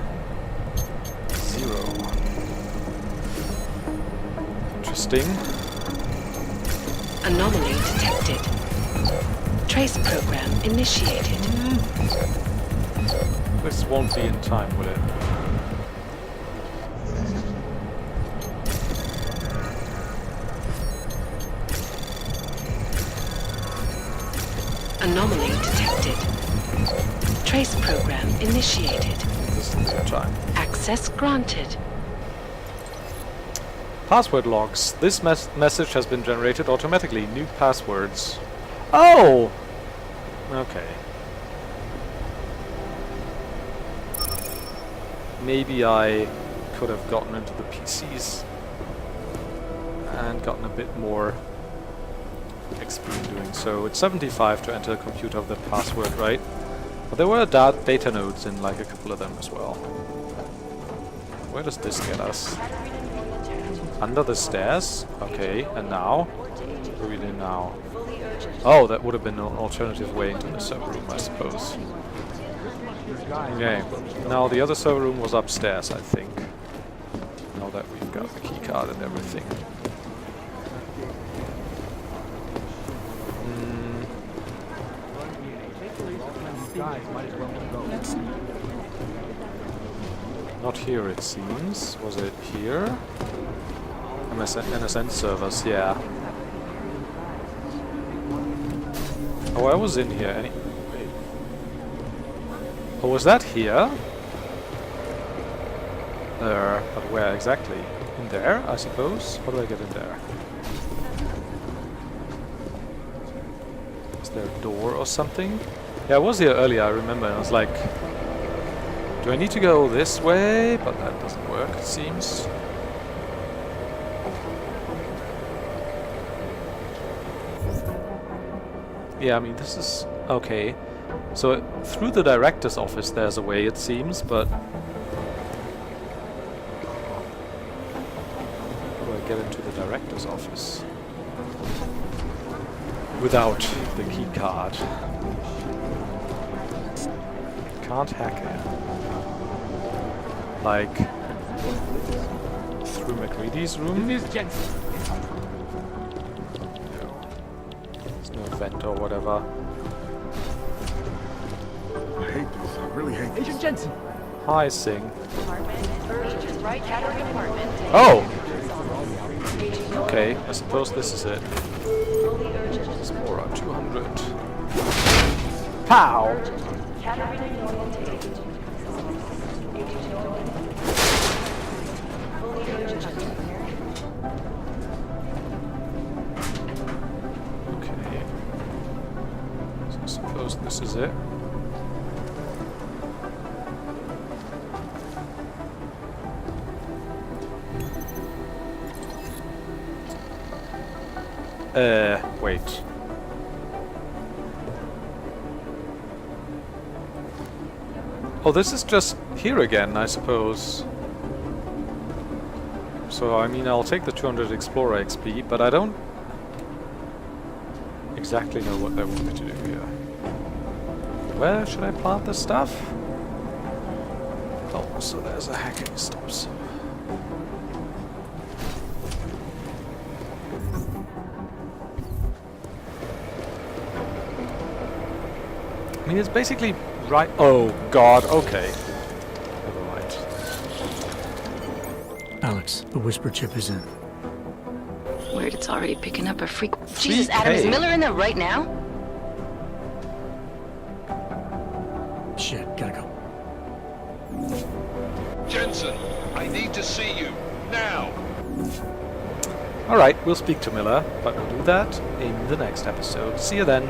0. Interesting. Anomaly detected. Trace program initiated. This won't be in time, will it? Anomaly detected. Trace program initiated. This will be in time. Access granted. Password logs. This message has been generated automatically. New passwords. Oh! Okay. Maybe I could have gotten into the PCs and gotten a bit more XP in doing so. It's 75 to enter a computer of the password, right? But there were data nodes in like a couple of them as well. Where does this get us? Under the stairs? Okay, and now? What do we do now? Oh, that would have been an alternative way into the server room, I suppose. Okay, now the other server room was upstairs, I think. Now that we've got the key card and everything. Not here, it seems. Was it here? NSN servers, yeah. Oh, I was in here. Wait. Oh, was that here? There, but where exactly? In there, I suppose? How do I get in there? Is there a door or something? Yeah, I was here earlier, I remember, and I was like, do I need to go this way? But that doesn't work, it seems. Yeah, I mean, this is okay. So, through the director's office there's a way, it seems, but how do I get into the director's office? Without the key card. Can't hack it. Like, through McReady's room? Vent or whatever. I hate this. I really hate this. Agent Jensen! Hi, Sing. Oh! Okay, I suppose this is it. Spora 200. Pow! This is it. Wait. Oh, this is just here again, I suppose. So, I mean, I'll take the 200 Explorer XP, but I don't exactly know what they want me to do here. Where should I plant this stuff? Oh, so there's a hacking stops. I mean, it's basically right. Oh, God, okay. Never mind. Alex, the whisper chip is in. Weird, it's already picking up a freak. Jesus, Adam, is Miller in there right now? Shit, gotta go. Jensen, I need to see you, now! Alright, we'll speak to Miller, but we'll do that in the next episode. See you then.